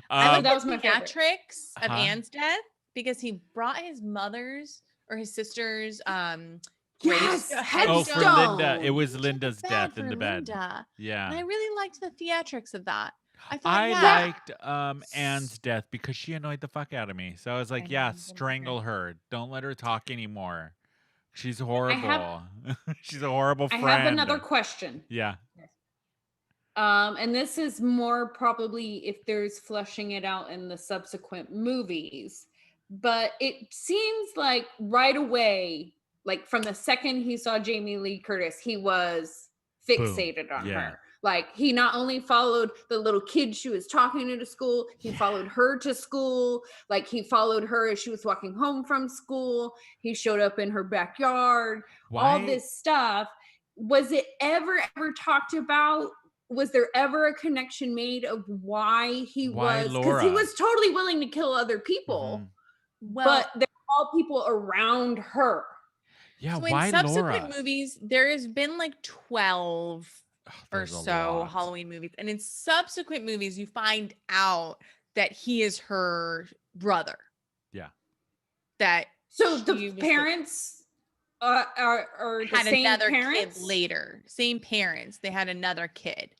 I like that was the my favorite. theatrics of Uh-huh. Anne's death because he brought his mother's or his sister's Yes, Oh, for headstone. Linda. It was He took Linda's the death in for the bed. Linda. And Yeah. I really liked the theatrics of that. I thought, I yeah. liked Anne's death because she annoyed the fuck out of me. So I was like, I yeah, know, strangle her. Don't let her talk anymore. She's horrible. She's a horrible I friend. have another question. Yeah. And this is more probably if there's fleshing it out in the subsequent movies. But it seems like right away, like from the second he saw Jamie Lee Curtis, he was fixated on her. Like he not only followed the little kid she was talking to school, he followed her to school. Like he followed her as she was walking home from school. He showed up in her backyard. All this stuff. Was it ever talked about? Was there ever a connection made of why he was? Because he was totally willing to kill other people, but they're all people around her. Yeah, So why in subsequent Laura? movies, there has been like 12 or so Halloween movies. And in subsequent movies, you find out that he is her brother. Yeah. That so the parents are the had same another parents? kid later. Same parents. They had another kid.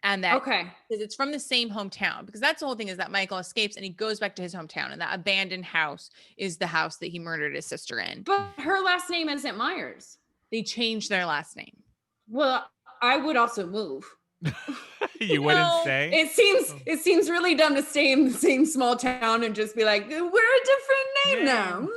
And that because it's from the same hometown, because that's the whole thing is that Michael escapes and he goes back to his hometown, and that abandoned house is the house that he murdered his sister in. But her last name isn't Myers. They changed their last name. Well, I would also move. You wouldn't say? It seems really dumb to stay in the same small town and just be like, we're a different name now.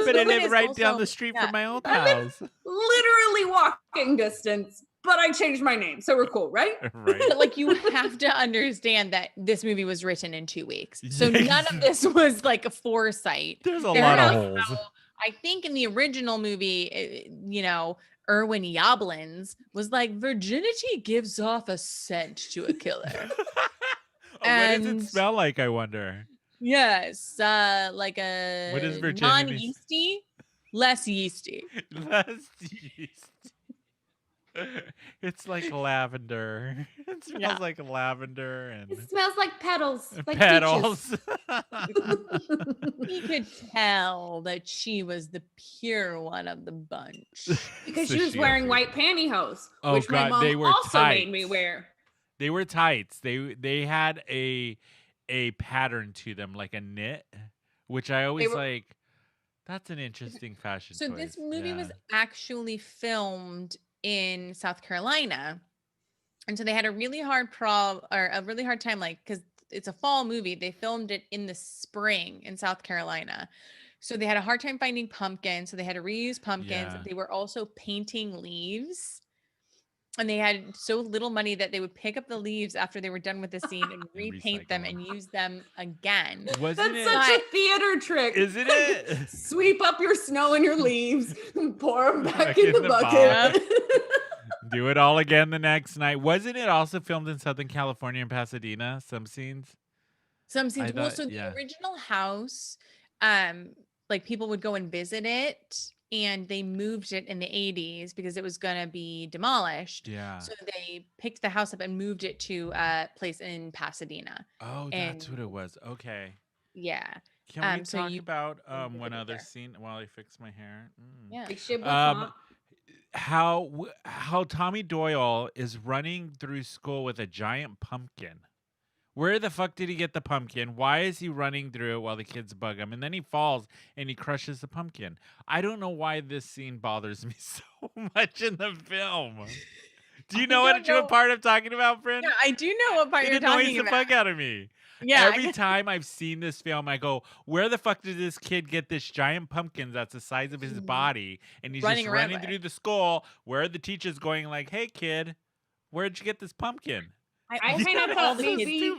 But I live right down the street from my old house. Literally walking distance. But I changed my name, so we're cool, right? Right. But like you have to understand that this movie was written in 2 weeks. So none of this was like a foresight. There's a lot of holes. I think in the original movie, Erwin Yablans was like, virginity gives off a scent to a killer. What does it smell like, I wonder? Yes, like a what is virginity? Non-yeasty, less yeasty. Less yeasty. It's like lavender. It smells like lavender and it smells like petals. Like petals. He could tell that she was the pure one of the bunch because she was wearing white pantyhose, which God, my mom they were also tights. made me wear. They were tights. They had a pattern to them, like a knit, which I always like. That's an interesting fashion choice. So this movie was actually filmed in South Carolina, and so they had a really hard time, like, because it's a fall movie. They filmed it in the spring in South Carolina, so they had a hard time finding pumpkins, so they had to reuse pumpkins. They were also painting leaves, and they had so little money that they would pick up the leaves after they were done with the scene and repaint them and use them again. That's such a theater trick, isn't it? Sweep up your snow and your leaves, pour them back in the bucket. Do it all again the next night. Wasn't it also filmed in Southern California and Pasadena? Some scenes. Well, so the original house, like people would go and visit it, and they moved it in the 80s because it was going to be demolished. Yeah. So they picked the house up and moved it to a place in Pasadena. Oh, that's what it was. Okay. Yeah. Can we talk about one other scene while I fix my hair? Yeah. How Tommy Doyle is running through school with a giant pumpkin. Where the fuck did he get the pumpkin? Why is he running through it while the kids bug him? And then he falls and he crushes the pumpkin. I don't know why this scene bothers me so much in the film. Do you know what part I'm talking about, Brynne? Yeah, I do know what part you're talking about. It annoys the fuck out of me. Yeah. Every time I've seen this film, I go, where the fuck did this kid get this giant pumpkin that's the size of his body? And he's just running through the school where the teacher's going like, hey, kid, where'd you get this pumpkin? I kind of thought maybe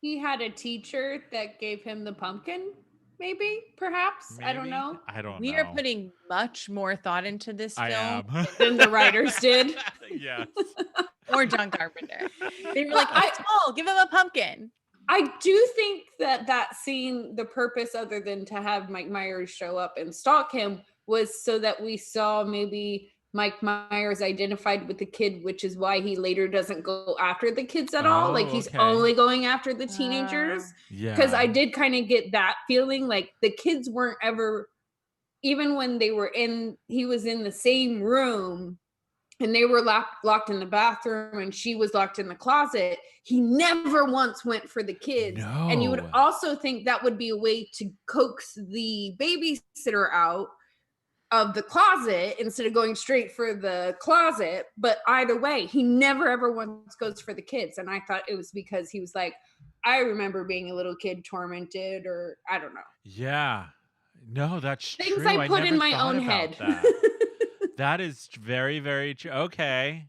he had a teacher that gave him the pumpkin. Maybe, perhaps. Maybe? I don't know. We are putting much more thought into this film than the writers did. Yes. Or John Carpenter. They were like, he's tall, give him a pumpkin. I do think that scene, the purpose other than to have Mike Myers show up and stalk him was so that we saw maybe Mike Myers identified with the kid, which is why he later doesn't go after the kids at all. Like he's only going after the teenagers. Yeah. Because I did kind of get that feeling like the kids weren't ever, even when he was in the same room and they were locked in the bathroom and she was locked in the closet, he never once went for the kids. No. And you would also think that would be a way to coax the babysitter out of the closet instead of going straight for the closet. But either way, he never ever once goes for the kids. And I thought it was because he was like, I remember being a little kid tormented, or I don't know. Yeah. No, that's Things true. I put in never my thought own about head. That is very, very true. Okay.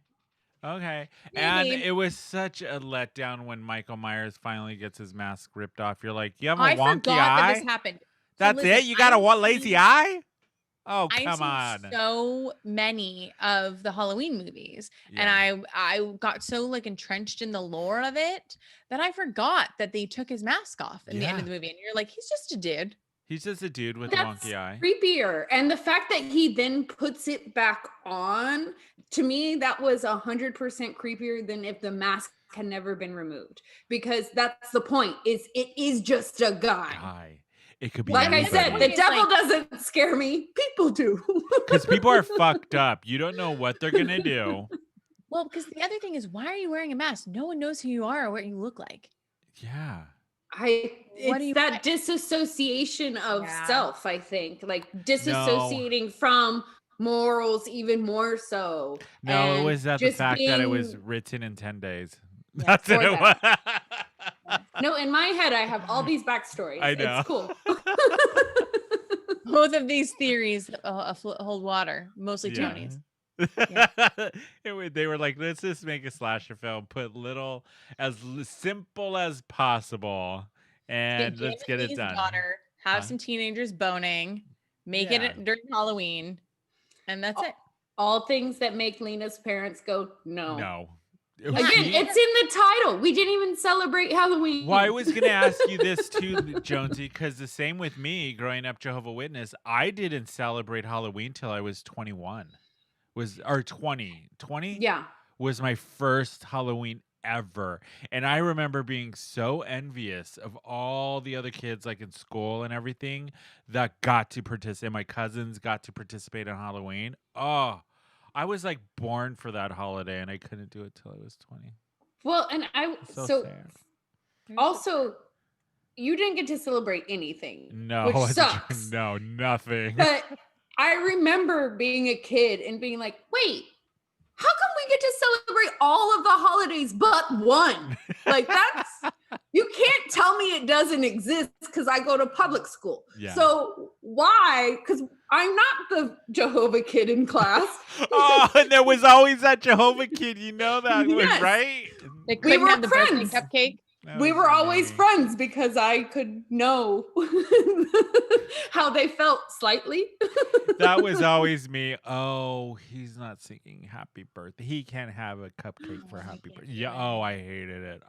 And it was such a letdown when Michael Myers finally gets his mask ripped off. You're like, you have a I wonky forgot eye? that this happened. So That's listen, it? You got a lazy eye? Oh, I've come seen on. so many of the Halloween movies, Yeah. and I got so like entrenched in the lore of it that I forgot that they took his mask off in the end of the movie, and you're like, he's just a dude. He's just a dude with a That's wonky eye. creepier. And the fact that he then puts it back on, to me, that was 100% creepier than if the mask had never been removed. Because that's the point, is it is just a guy. It could be like anybody. I said, the devil doesn't scare me. People do. Because people are fucked up. You don't know what they're going to do. Well, because the other thing is, why are you wearing a mask? No one knows who you are or what you look like. Yeah. It's that disassociation of self, I think. Like disassociating from morals even more so. No, it was the fact that it was written in 10 days. That's what it was. No, in my head, I have all these backstories. I know. It's cool. Both of these theories hold water, mostly Tony's. They were like, let's just make a slasher film, put as simple as possible, and let's get it done. Daughter, have some teenagers boning, make it during Halloween, and that's it. All things that make Lena's parents go, no. No. Again, it's in the title. We didn't even celebrate Halloween. Well, I was going to ask you this too, Jonsey, because the same with me growing up Jehovah's Witness. I didn't celebrate Halloween till I was 21. 20. 20? Yeah. Was my first Halloween ever. And I remember being so envious of all the other kids like in school and everything that got to participate. My cousins got to participate in Halloween. Oh, I was like born for that holiday, and I couldn't do it till I was 20. Well, and so sad. Also, you didn't get to celebrate anything. No, which sucks. No, nothing. But I remember being a kid and being like, wait, how come we get to celebrate all of the holidays but one? Like you can't tell me it doesn't exist because I go to public school. Yeah. So why? Because I'm not the Jehovah kid in class. Oh, and there was always that Jehovah kid. You know that was right? We were have the friends. Cupcake. We were always friends because I could know how they felt slightly. That was always me. Oh, he's not singing happy birthday. He can't have a cupcake for happy birthday. Yeah. Oh, I hated it.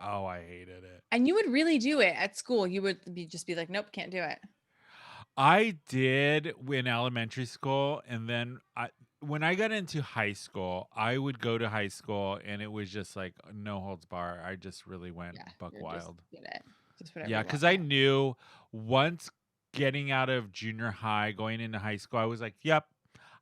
And you would really do it at school. You would just be like, nope, can't do it. I did in elementary school. And then when I got into high school, I would go to high school and it was just like no holds bar. I just really went buck wild. Yeah, because I knew once getting out of junior high, going into high school, I was like, yep,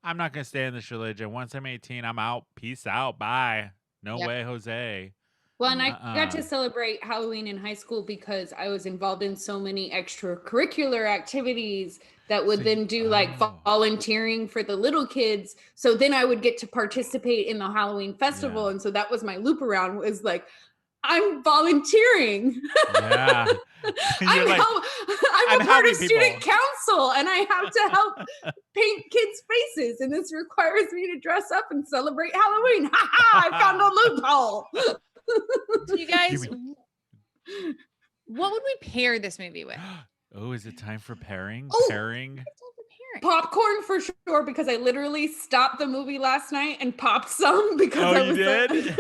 I'm not going to stay in this religion. Once I'm 18, I'm out. Peace out. Bye. No way, Jose. Well, and I got to celebrate Halloween in high school because I was involved in so many extracurricular activities that would then do like volunteering for the little kids. So then I would get to participate in the Halloween festival. Yeah. And so that was my loop around, was like, I'm volunteering. Yeah. I'm a part of student council and I have to help paint kids' faces. And this requires me to dress up and celebrate Halloween. Ha ha! I found a loophole. So you guys, what would we pair this movie with? Oh, is it time for pairing? Pairing? Popcorn for sure, because I literally stopped the movie last night and popped some because I was did?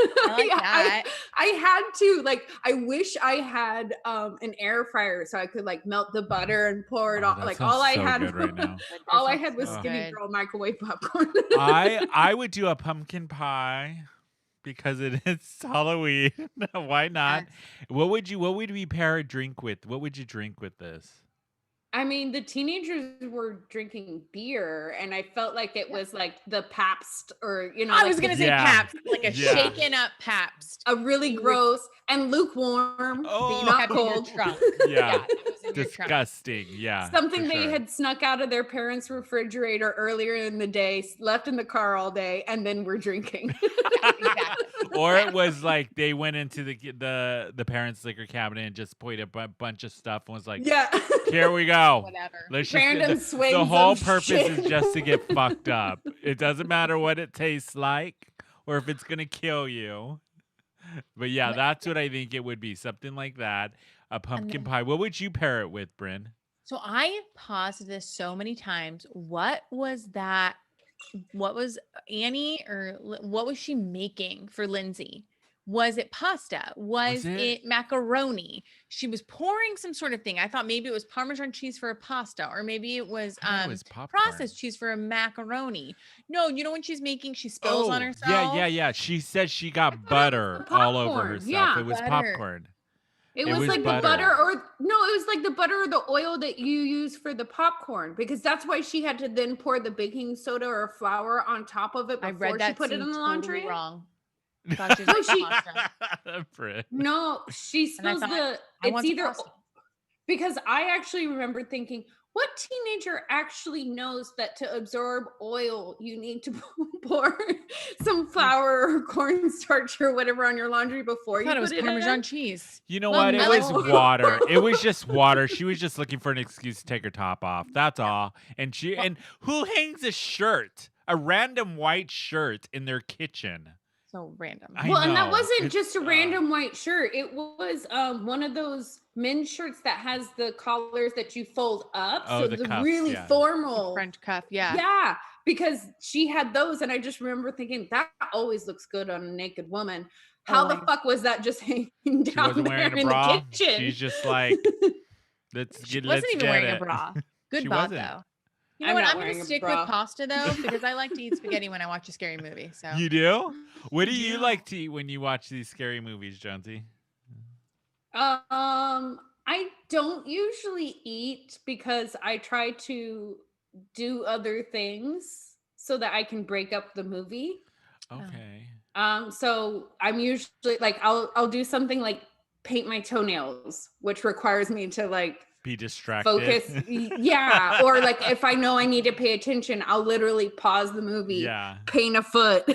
I had to, like, I wish I had an air fryer so I could like melt the butter and pour it on. Like all I had right now. all I had was Skinny Girl microwave popcorn. I would do a pumpkin pie. Because it is Halloween. Why not? What would we pair a drink with? What would you drink with this? I mean, the teenagers were drinking beer, and I felt like it was like the Pabst, or I was gonna say Pabst, like a shaken up Pabst, a really gross and lukewarm, not cold. Trunk. Yeah, trunk. disgusting. Yeah. Something for they sure. had snuck out of their parents' refrigerator earlier in the day, left in the car all day, and then were drinking. Exactly. Or it was like they went into the parents' liquor cabinet and just put a bunch of stuff and was like, Yeah. here we go. Whatever. Let's Random just, swings the whole of purpose shit. is just to get fucked up. It doesn't matter what it tastes like or if it's gonna kill you. But yeah, that's what I think it would be. Something like that. A pumpkin pie. What would you pair it with, Brynne? So I paused this so many times. What was that? What was Annie or what was she making for Lindsay? Was it pasta? Was it macaroni? She was pouring some sort of thing. I thought maybe it was Parmesan cheese for a pasta, or maybe it was processed cheese for a macaroni. No, you know when she's making, she spills on herself. Yeah. She said she got butter all over herself. Yeah. It was Butter. popcorn. It was like butter. the butter it was like the butter or the oil that you use for the popcorn, because that's why she had to then pour the baking soda or flour on top of it I before read that she put it in the totally laundry. Wrong. Thought she was No, she- pasta. Brynne. No, she And I spills thought, I it's want some either pasta. because I actually remember thinking, what teenager actually knows that to absorb oil you need to pour some flour or cornstarch or whatever on your laundry before I you thought put it was it Parmesan in? cheese. You know Well, what? It no. was water. It was just water. She was just looking for an excuse to take her top off. That's all. And and who hangs a shirt, a random white shirt in their kitchen? So random. I Well, and that know. wasn't It's, just a random white shirt. It was one of those men's shirts that has the collars that you fold up. Oh, So the the cuffs, really yeah. formal. French cuff, yeah. Yeah, because she had those, and I just remember thinking that always looks good on a naked woman. How the Always. fuck was that just hanging She down wasn't there wearing a in bra. the kitchen? She's just like, let's She get. wasn't let's even get wearing it. a bra. Good She bod wasn't. though. You know I'm what? not I'm wearing gonna a stick bra. with pasta though, because I like to eat spaghetti when I watch a scary movie. So You do? What do you like to eat when you watch these scary movies, Jonsey? I don't usually eat because I try to do other things so that I can break up the movie. Okay. So I'm usually like I'll do something like paint my toenails, which requires me to like Be distracted. focus. Yeah. Or like if I know I need to pay attention, I'll literally pause the movie, Yeah. paint a foot,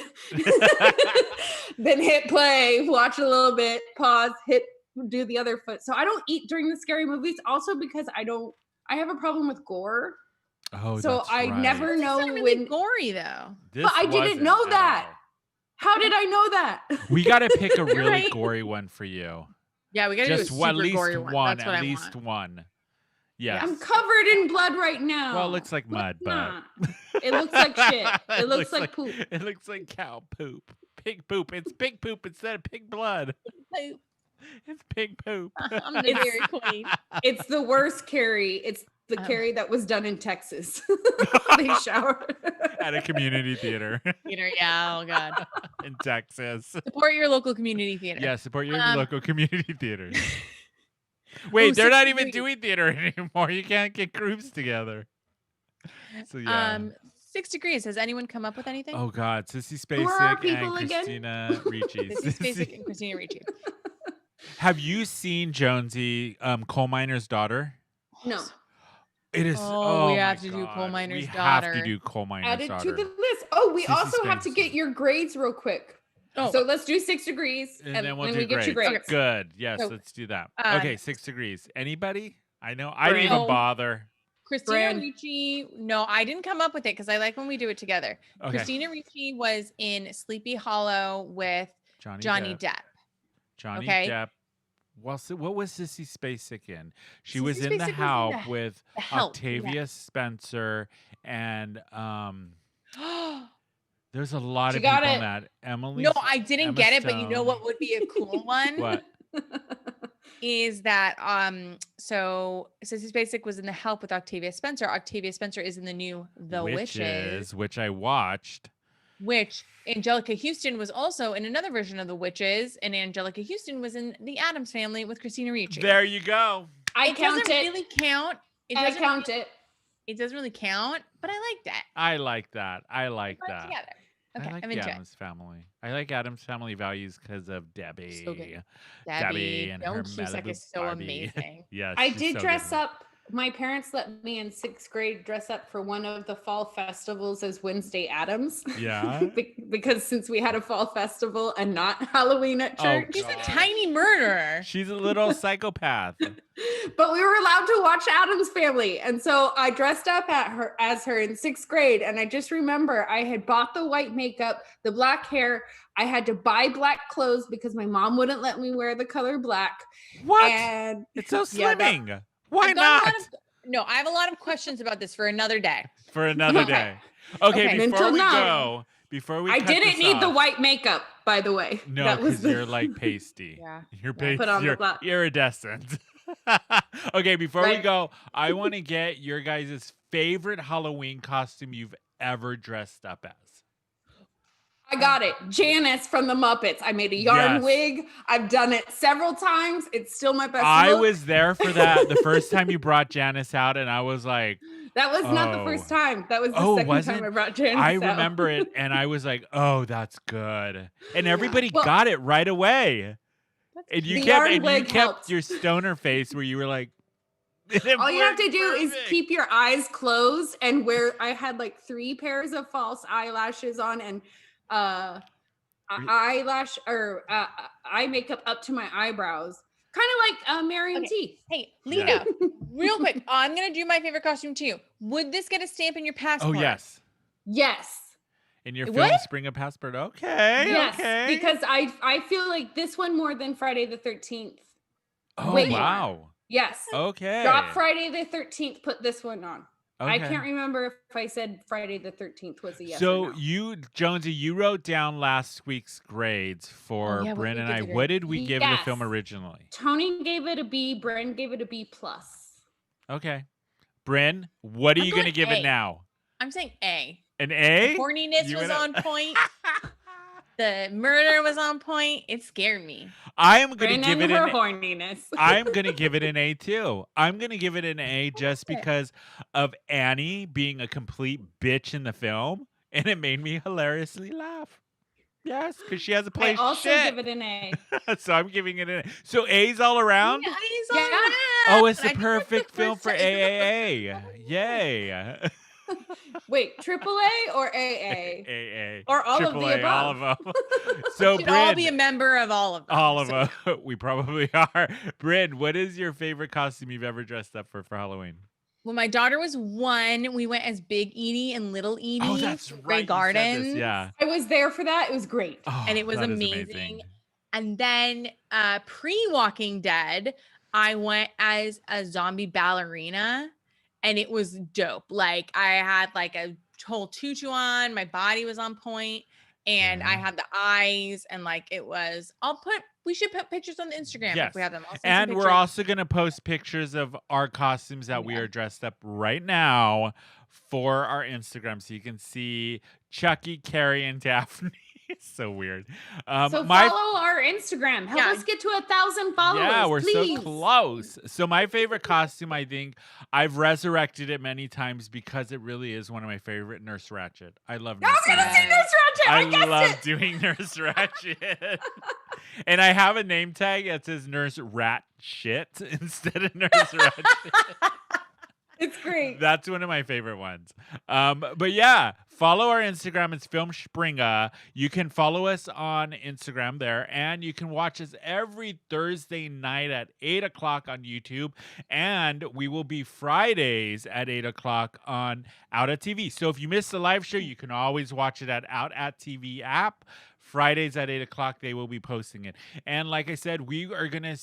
then hit play, watch a little bit, pause, do the other foot. So I don't eat during the scary movies, also because I have a problem with gore. Oh, So that's I right. never it's know not really when. gory though. This But I didn't wasn't know at that. all. How did I know that? We got to pick a really Right? gory one for you. Yeah, we gotta do a Just super at least gory one. That's what At I least want. one. Yes. I'm covered in blood right now. Well, it looks like mud, but Not. It looks like shit. It looks like poop. It looks like cow poop. Pig poop. It's pig poop instead of pig blood. Poop. It's pig poop. I'm the Dairy Queen. It's the worst Carrie. It's the Oh. Carrie that was done in Texas. They shower. At a community theater Theater, yeah. Oh god. in Texas. Support your local community theater. Yeah, support your Um, local community theaters. Wait, they're 6 not even degrees. doing theater anymore. You can't get groups together. So yeah. 6 degrees. Has anyone come up with anything? Oh God, Sissy Who are our Spacek people and again? Christina Ricci. This is Basic and Christina Ricci. Have you seen Jonsey, coal miner's daughter? No. It is. Oh, we my have to do God. Coal Miner's We have to Daughter. do coal miner's Add it daughter. to the list. Oh, we Sissy also have to Spacek. get your grades real quick. Oh. So let's do 6 degrees and then we'll do we get your grades. Good. Yes, So, let's do that. um, Okay, 6 degrees. Anybody? I know. I didn't Brynne. even bother. Christina Brynne. Ricci. No, I didn't come up with it because I like when we do it together. Okay. Christina Ricci was in Sleepy Hollow with Johnny Depp. Johnny Okay. Depp. Well, so what was Sissy Spacek in? She Sissy was in Spacek was The in Help The- with The Help, Octavia yeah. Spencer and there's a lot She of people got in it. that. Emily. No, I didn't Emma get it, but you know Stone. what would be a cool one? What? Is that so Sissy Spacek was in The Help with Octavia Spencer. Octavia Spencer is in the new The Witches, which I watched. which Angelica Houston was also in another version of The Witches, and Angelica Houston was in The Addams Family with Christina Ricci. There you go. I It count doesn't it. really count. It I doesn't count really, it. It doesn't really count, but I like that. I like that. I like Put it that. together. Okay, I like I'm the into it. Addams Family. I like Adam's Family Values because of Debbie. So good. Debbie and her Joan Cusack Malibu is so Barbie. amazing. Yes, I she's did so dress good. up. My parents let me in 6th grade dress up for one of the fall festivals as Wednesday Addams. Yeah? Because since we had a fall festival and not Halloween at Oh, church. She's a God. tiny murderer. She's a little psychopath. But we were allowed to watch Addams Family. And so I dressed up as her in 6th grade. And I just remember I had bought the white makeup, the black hair. I had to buy black clothes because my mom wouldn't let me wear the color black. What? And It's so Yeah, that- slimming. Why I've got a not? lot no, I have a lot of questions about this for another day. For another Okay. day. Okay, Okay. before Until we now. go, before we I cut didn't this need the off- white makeup, by the way. No, That was because the- you're like pasty. Yeah. You're I pasty. put on the You're black. iridescent. Okay, before we Right. go, I want to get your guys' favorite Halloween costume you've ever dressed up as. I got it. Janice from the Muppets. I made a yarn Yes. wig. I've done it several times. It's still my best I look. was there for that the first time you brought Janice out, and I was like, That was not the Oh. first time. That was the Oh, second was time it? I brought Janice I out. remember it, and I was like, oh, that's good. And everybody Well- got it right away. And you The kept, yarn and you wig kept helped. your stoner face where you were like, All you have to do is perfect. keep your eyes closed and wear. I had like 3 pairs of false eyelashes on and eyelash or eye makeup up to my eyebrows, kind of like Marion Okay. T. Hey, Lena, real quick, I'm going to do my favorite costume too. Would this get a stamp in your Oh, passport? yes. Yes. In your It film would? Springa passport. Okay. Yes, okay. because I feel like this one more than Friday the 13th. Oh, way more. wow. Yes. Okay. Drop Friday the 13th, put this one on. I Okay. can't remember if I said Friday the 13th was a yes So or no. you, Jonesy, you wrote down last week's grades for yeah, what Brynne did and we I. give it? What did we give the film Yes. originally? Tony gave it a B, Brynne gave it a B+. Okay. Brynne, what are I'm you going to going give it A. now? I'm saying A. An A? Horniness You was went on point. The murder was on point. It scared me. I'm going to Brynne give and it her an horniness. I'm going to give it an A too. I'm going to give it an A just Okay. because of Annie being a complete bitch in the film, and it made me hilariously laugh. Yes, because she has a I place also shit. give it an A. So I'm giving it an A. So A's all around? Yeah, A's Yeah. on that. Oh, it's I the think perfect that's the film for first time- AAA. Yay. Wait, AAA or AA? AA. Or all of the AAA, all above. of them. So We should all be a Brynne, member of all of them. all of So- them. We probably are. Brynne, what is your favorite costume you've ever dressed up for Halloween? When my daughter was 1, we went as Big Edie and Little Edie. Oh, that's from right. Grey you said this, Gardens. Yeah. I was there for that. It was great. Oh, And it was that is amazing. And then pre-Walking Dead, I went as a zombie ballerina, and it was dope. Like I had like a whole tutu on, my body was on point, and I Yeah. had the eyes, and like it was. We should put pictures on the Instagram Yes. if we have them. I'll send some And we're pictures. also going to post pictures of our costumes that we Yeah. are dressed up right now for our Instagram so you can see Chucky, Carrie, and Daphne. It's so weird. So my follow our Instagram. Help Yeah. us get to 1,000 followers. Yeah, we're please. so close. So my favorite costume, I think, I've resurrected it many times because it really is one of my favorite, Nurse Ratched. I love I Nurse was gonna say Ratched. Nurse Ratched. I guessed love it. doing Nurse Ratched. And I have a name tag that says Nurse Rat Shit instead of Nurse Ratched. It's great. That's one of my favorite ones. But yeah, follow our Instagram. It's Filmspringa. You can follow us on Instagram there, and you can watch us every Thursday night at 8 o'clock on YouTube, and we will be Fridays at 8 o'clock on Out at TV. So if you missed the live show, you can always watch it at Out at TV app. Fridays at 8 o'clock, they will be posting it. And like I said, we are going to,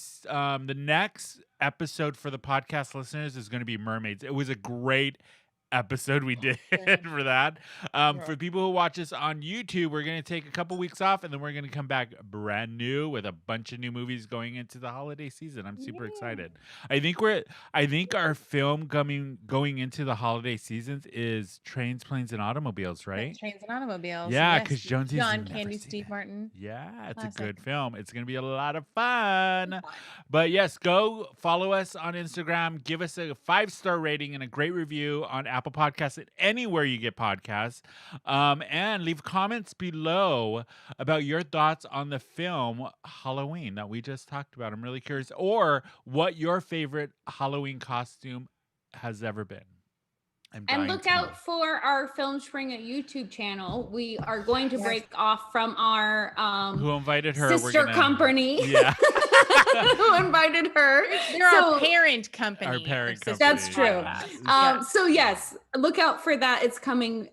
the next episode for the podcast listeners is going to be mermaids. It was a great episode we did for that. For people who watch us on YouTube, we're going to take a couple weeks off, and then we're going to come back brand new with a bunch of new movies going into the holiday season. I'm super excited. I think our film going into the holiday seasons is Trains, Planes, and Automobiles, right? Trains and Automobiles. Yeah, yes. 'cause Jonsey's John never Candy, seen Steve it. Martin. Yeah, it's Classic. a good film. It's going to be a lot of fun. But yes, go follow us on Instagram. Give us a 5-star rating and a great review on Apple Apple Podcasts, and anywhere you get podcasts. And leave comments below about your thoughts on the film Halloween that we just talked about. I'm really curious. Or what your favorite Halloween costume has ever been. And look out for our Filmspringa YouTube channel. We are going to break off from our Who invited her? sister company. Yeah. Who invited her? They're our parent company. Our parent company. That's true. Yeah. So yes, look out for that. It's coming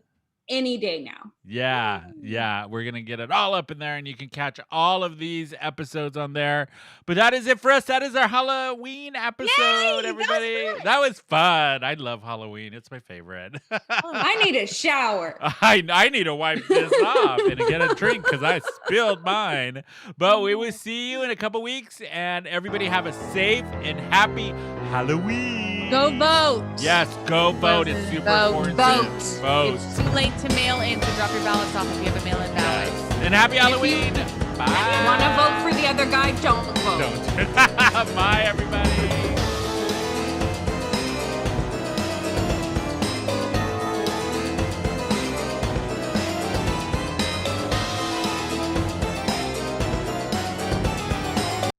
any day now. Yeah. We're going to get it all up in there, and you can catch all of these episodes on there. But that is it for us. That is our Halloween episode, everybody. That was fun. I love Halloween. It's my favorite. I need a shower. I need to wipe this off and get a drink because I spilled mine. But we will see you in a couple weeks, and everybody have a safe and happy Halloween. Go vote. Yes, go vote. It's super important. Vote. It's too late to mail in, so drop your ballots off if you have a mail-in ballot. And happy Halloween. Bye. Want to vote for the other guy? Don't vote. Don't.